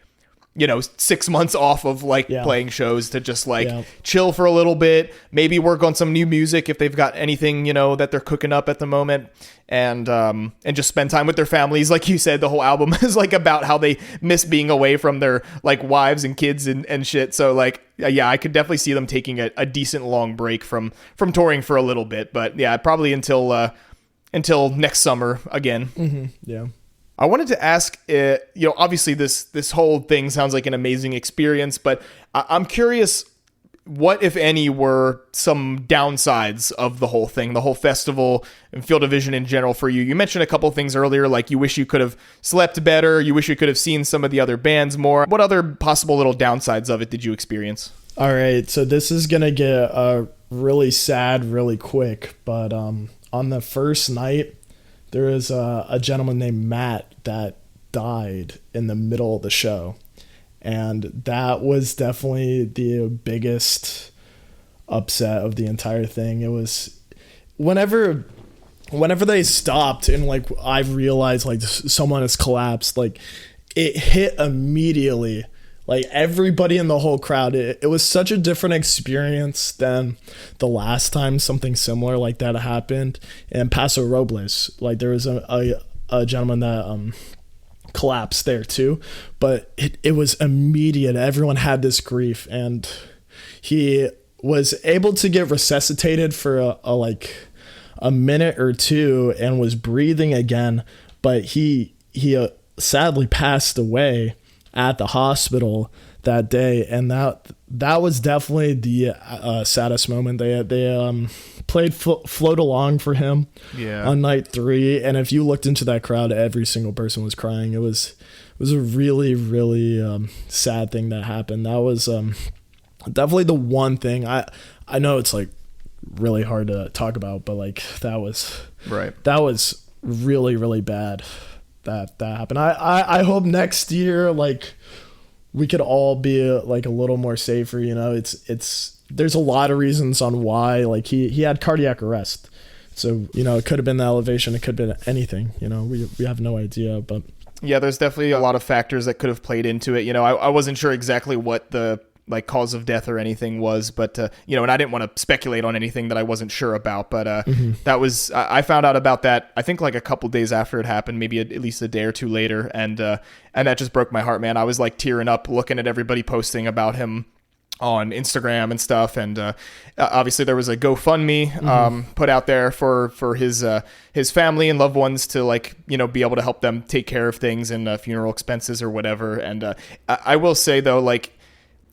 6 months off of like playing shows to just like chill for a little bit, maybe work on some new music if they've got anything, that they're cooking up at the moment, and just spend time with their families. Like you said, the whole album is like about how they miss being away from their like wives and kids and shit. So like, yeah, I could definitely see them taking a decent long break from touring for a little bit, but yeah, probably until next summer again. Yeah. I wanted to ask, obviously this whole thing sounds like an amazing experience, but I'm curious, what, if any, were some downsides of the whole thing, the whole festival and Field of Vision in general for you? You mentioned a couple things earlier, like you wish you could have slept better, you wish you could have seen some of the other bands more. What other possible little downsides of it did you experience? All right, so this is going to get really sad really quick, but on the first night, there was a gentleman named Matt that died in the middle of the show. And that was definitely the biggest upset of the entire thing. It was whenever they stopped and like I realized like someone has collapsed, like it hit immediately. Like everybody in the whole crowd, it was such a different experience than the last time something similar like that happened in Paso Robles. Like there was a gentleman that collapsed there too, but it was immediate. Everyone had this grief, and he was able to get resuscitated for a minute or two and was breathing again, but he sadly passed away at the hospital that day, and that was definitely the saddest moment. They played Float Along for him on night 3, and if you looked into that crowd, every single person was crying. It was a really, really sad thing that happened. That was definitely the one thing. I know it's like really hard to talk about, but like that was really, really bad that happened. I hope next year like we could all be like a little more safer. You know, it's there's a lot of reasons on why. Like he had cardiac arrest, so you know it could have been the elevation, it could have been anything. You know, we have no idea, but yeah, there's definitely a lot of factors that could have played into it. You know, I wasn't sure exactly what the like cause of death or anything was, but you know, and I didn't want to speculate on anything that I wasn't sure about, but that was, I found out about that, I think like a couple days after it happened, maybe at least a day or two later. And that just broke my heart, man. I was like tearing up looking at everybody posting about him on Instagram and stuff. And obviously there was a GoFundMe put out there for his family and loved ones to like, you know, be able to help them take care of things and funeral expenses or whatever. And I will say though, like,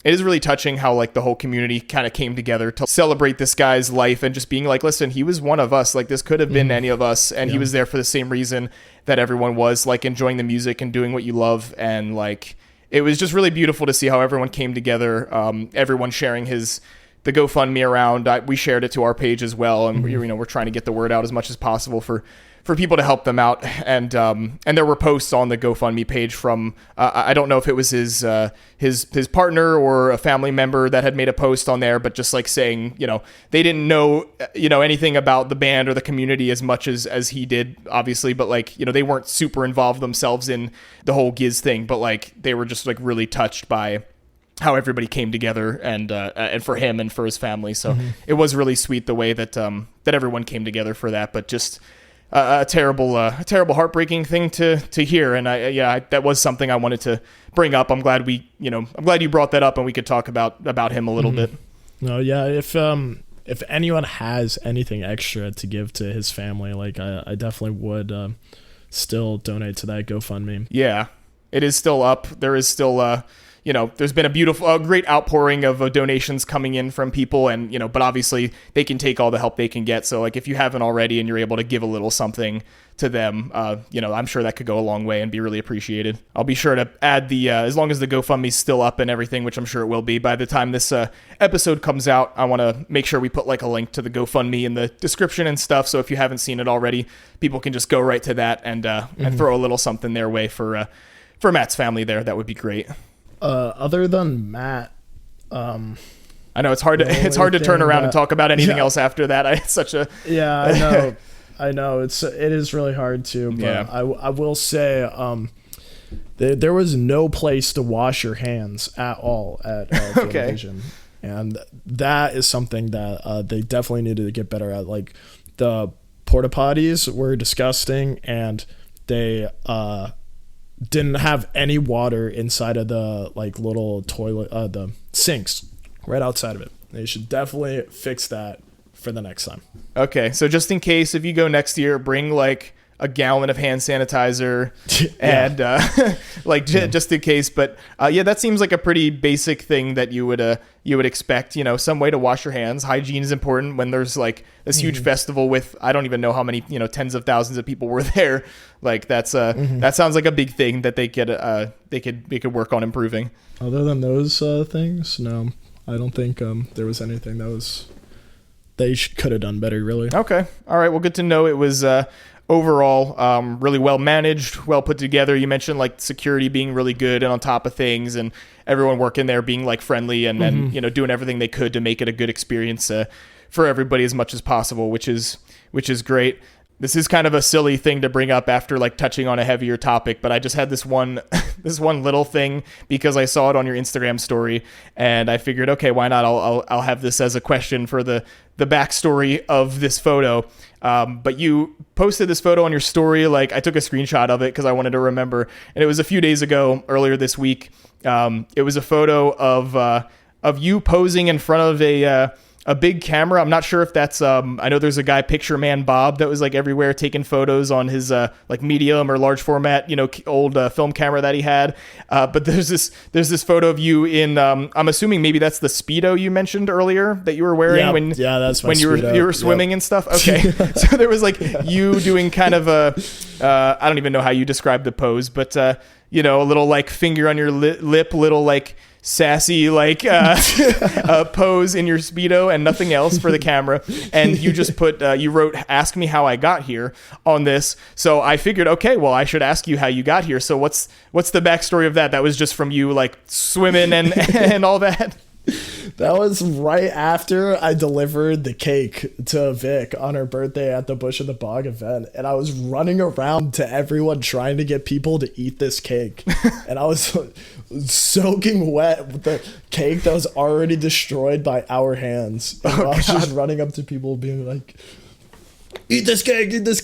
it is really touching how like the whole community kind of came together to celebrate this guy's life and just being like, listen, he was one of us. Like this could have been any of us. And he was there for the same reason that everyone was, like enjoying the music and doing what you love. And like, it was just really beautiful to see how everyone came together. Everyone sharing the GoFundMe around. We shared it to our page as well. And you know, we're trying to get the word out as much as possible for people to help them out. And there were posts on the GoFundMe page from, I don't know if it was his partner or a family member that had made a post on there, but just like saying, you know, they didn't know, you know, anything about the band or the community as much as he did, obviously, but like, you know, they weren't super involved themselves in the whole Giz thing, but like, they were just like really touched by how everybody came together and for him and for his family. So it was really sweet the way that everyone came together for that, but just a terrible, heartbreaking thing to hear. And that was something I wanted to bring up. I'm glad you brought that up and we could talk about him a little bit. No, yeah. If anyone has anything extra to give to his family, like I definitely would still donate to that GoFundMe. Yeah, it is still up. There is still, you know, there's been a great outpouring of donations coming in from people, and, you know, but obviously they can take all the help they can get. So like if you haven't already and you're able to give a little something to them, you know, I'm sure that could go a long way and be really appreciated. I'll be sure to add as long as the GoFundMe's still up and everything, which I'm sure it will be by the time this episode comes out, I want to make sure we put like a link to the GoFundMe in the description and stuff. So if you haven't seen it already, people can just go right to that and throw a little something their way for Matt's family there. That would be great. Other than Matt, I know it's hard to turn around and talk about anything else after that. It's such a I know it is really hard to. But I will say, there was no place to wash your hands at all at Field Vision, and that is something that they definitely needed to get better at. Like the porta potties were disgusting, and they didn't have any water inside of the like little toilet, the sinks right outside of it. They should definitely fix that for the next time. Okay, so just in case, if you go next year, bring like a gallon of hand sanitizer and just in case. But that seems like a pretty basic thing that you would expect. You know, some way to wash your hands. Hygiene is important when there's like this huge festival with, I don't even know how many, you know, tens of thousands of people were there. Like that's that sounds like a big thing that they could work on improving. Other than those things, no, I don't think there was anything that was they could have done better, really. Okay. All right. Well, good to know. It was overall really well managed, well put together. You mentioned like security being really good and on top of things, and everyone working there being like friendly and you know, doing everything they could to make it a good experience for everybody as much as possible, which is great. This is kind of a silly thing to bring up after like touching on a heavier topic, but I just had this one this one little thing because I saw it on your Instagram story, and I figured, okay, why not? I'll have this as a question for the backstory of this photo. But you posted this photo on your story. Like, I took a screenshot of it because I wanted to remember, and it was a few days ago, earlier this week. It was a photo of you posing in front of a big camera. I'm not sure if that's I know there's a guy, Picture Man Bob, that was like everywhere taking photos on his like medium or large format, you know, old film camera that he had. But there's this photo of you in I'm assuming maybe that's the Speedo you mentioned earlier that you were wearing that's when you were swimming and stuff. Okay. So there was like you doing kind of I don't even know how you describe the pose, but you know, a little like finger on your lip, little like sassy like pose in your Speedo and nothing else for the camera, and you just put you wrote "ask me how I got here" on this. So I figured, okay, well, I should ask you how you got here. So what's the backstory of that? That was just from you like swimming and all that? That was right after I delivered the cake to Vic on her birthday at the Bush of the Bog event, and I was running around to everyone trying to get people to eat this cake, and I was soaking wet with the cake that was already destroyed by our hands, and I was just running up to people being like, eat this cake, it's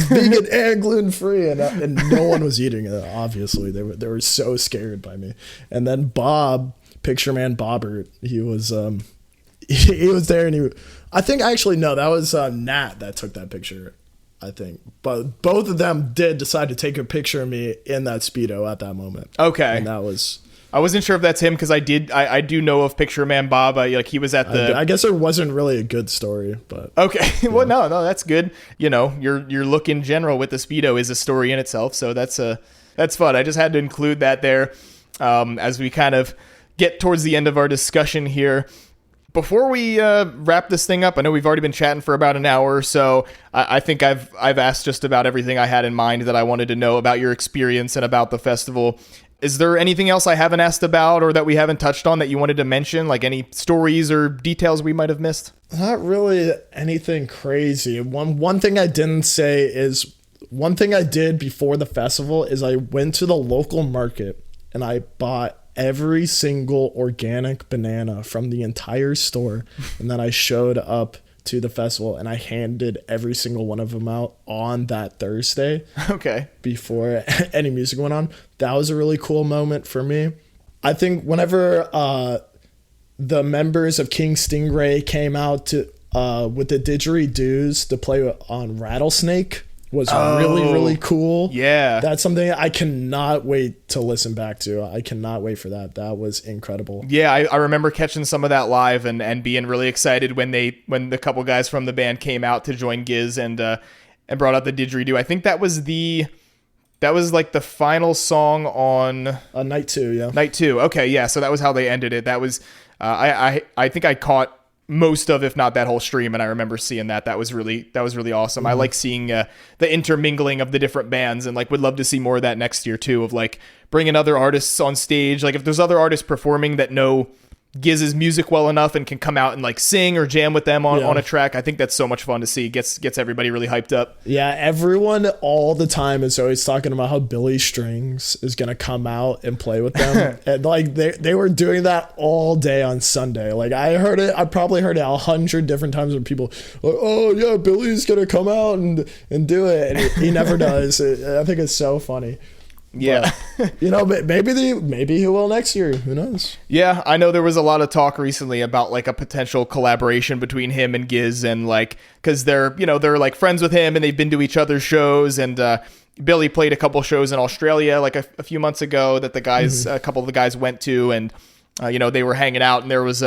vegan and gluten-free, and no one was eating it. Obviously they were so scared by me. And then Bob, Picture Man Bobbert, he was there, and I think actually no, that was Nat that took that picture, I think. But both of them did decide to take a picture of me in that Speedo at that moment. Okay. And that was, I wasn't sure if that's him because I do know of Picture Man Bob. Like he was at the. I guess it wasn't really a good story, but okay. Yeah. Well, no, that's good. You know, your look in general with the Speedo is a story in itself, so that's fun. I just had to include that there as we kind of get towards the end of our discussion here. Before we wrap this thing up, I know we've already been chatting for about an hour or so. I think I've asked just about everything I had in mind that I wanted to know about your experience and about the festival. Is there anything else I haven't asked about or that we haven't touched on that you wanted to mention, like any stories or details we might have missed? Not really anything crazy. One thing I didn't say is, one thing I did before the festival is I went to the local market and I bought every single organic banana from the entire store, and then I showed up to the festival and I handed every single one of them out on that Thursday. Okay. Before any music went on. That was a really cool moment for me. I think whenever the members of King Stingray came out to with the didgeridoos to play on Rattlesnake was really cool. Yeah. That's something I cannot wait to listen back to. I cannot wait for that. That was incredible. Yeah, I remember catching some of that live and being really excited when the couple guys from the band came out to join Giz and brought out the didgeridoo. I think that was like the final song on night 2, yeah. Night 2. Okay, yeah, so that was how they ended it. That was I think I caught most of, if not that whole stream, and I remember seeing that. That was really awesome. I like seeing the intermingling of the different bands, and like would love to see more of that next year too, of like bringing other artists on stage. Like if there's other artists performing that know Giz's music well enough and can come out and like sing or jam with them on a track, I think that's so much fun to see. Gets everybody really hyped up. Yeah, everyone all the time is always talking about how Billy Strings is gonna come out and play with them. And like they were doing that all day on Sunday. Like I probably heard it 100 different times when people like, oh yeah, Billy's gonna come out and do it, and he never does. I think it's so funny. Yeah. But, you know, maybe he will next year. Who knows? Yeah, I know there was a lot of talk recently about like a potential collaboration between him and Giz, and like because they're like friends with him and they've been to each other's shows, and Billy played a couple shows in Australia like a few months ago that the guys, a couple of the guys went to, and they were hanging out, and there was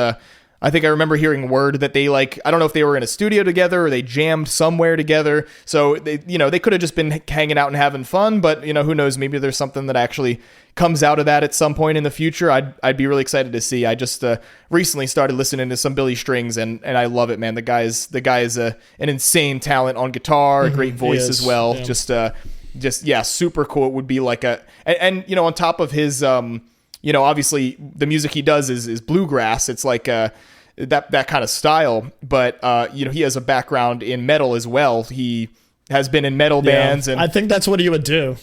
I think I remember hearing word that they I don't know if they were in a studio together or they jammed somewhere together. So they could have just been hanging out and having fun, but who knows? Maybe there's something that actually comes out of that at some point in the future. I'd be really excited to see. I just recently started listening to some Billy Strings, and I love it, man. The guy is an insane talent on guitar, a great voice as well. Yeah. Just super cool. It would be like and on top of his obviously the music he does is bluegrass. It's like that kind of style, but he has a background in metal as well. He has been in metal bands, and I think that's what he would do.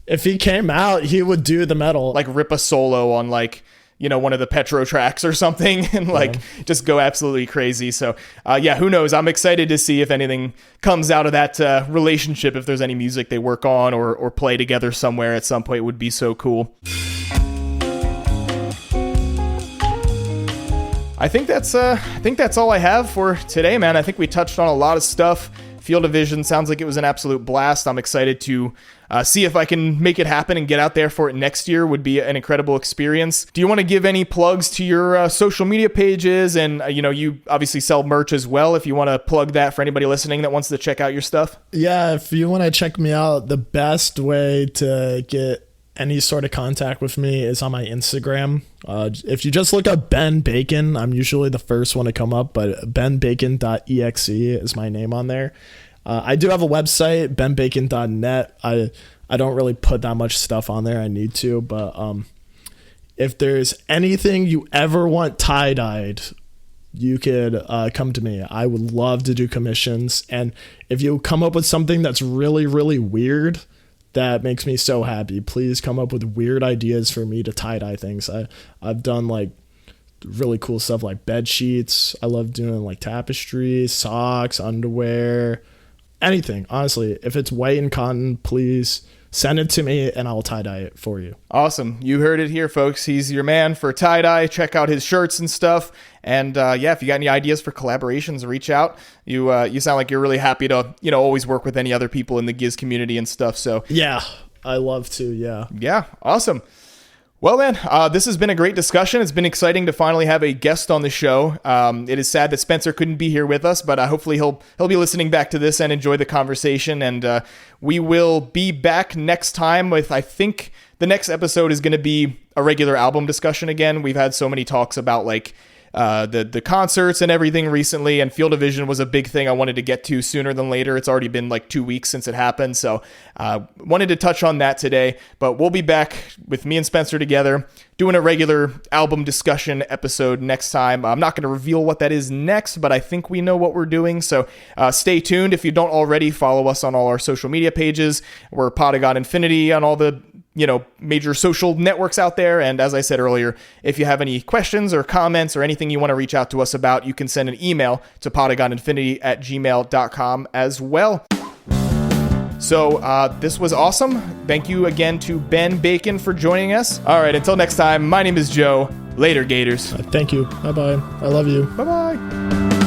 If he came out, he would do the metal, like rip a solo on one of the Petro tracks or something, and just go absolutely crazy. So who knows? I'm excited to see if anything comes out of that relationship, if there's any music they work on or play together somewhere at some point. It would be so cool. I think that's all I have for today, man. I think we touched on a lot of stuff. Field of Vision sounds like it was an absolute blast. I'm excited to see if I can make it happen and get out there for it next year. Would be an incredible experience. Do you want to give any plugs to your social media pages? And you obviously sell merch as well. If you want to plug that for anybody listening that wants to check out your stuff. Yeah, if you want to check me out, the best way to get any sort of contact with me is on my Instagram. If you just look up Ben Bacon, I'm usually the first one to come up, but benbacon.exe is my name on there. I do have a website, benbacon.net. I don't really put that much stuff on there. I need to, but if there's anything you ever want tie-dyed, you could come to me. I would love to do commissions. And if you come up with something that's really, really weird, that makes me so happy. Please come up with weird ideas for me to tie-dye things. I've done really cool stuff like bed sheets. I love doing tapestries, socks, underwear, anything. Honestly, if it's white and cotton, please send it to me and I'll tie-dye it for you. Awesome. You heard it here, folks. He's your man for tie-dye. Check out his shirts and stuff. And if you got any ideas for collaborations, reach out. You sound like you're really happy to always work with any other people in the Giz community and stuff. So yeah, I love to. Yeah. Awesome. Well, man, this has been a great discussion. It's been exciting to finally have a guest on the show. It is sad that Spencer couldn't be here with us, but hopefully he'll be listening back to this and enjoy the conversation. And we will be back next time with, I think the next episode is going to be a regular album discussion again. We've had so many talks about the concerts and everything recently, and Field of Vision was a big thing I wanted to get to sooner than later. It's already been 2 weeks since it happened, so wanted to touch on that today. But we'll be back with me and Spencer together doing a regular album discussion episode next time. I'm not going to reveal what that is next, but I think we know what we're doing, so stay tuned. If you don't already, follow us on all our social media pages. We're Podagon Infinity on all the major social networks out there. And as I said earlier, if you have any questions or comments or anything you want to reach out to us about, you can send an email to podagoninfinity@gmail.com as well. So this was awesome. Thank you again to Ben Bacon for joining us. All right, until next time, my name is Joe. Later, Gators. Thank you. Bye-bye. I love you. Bye-bye.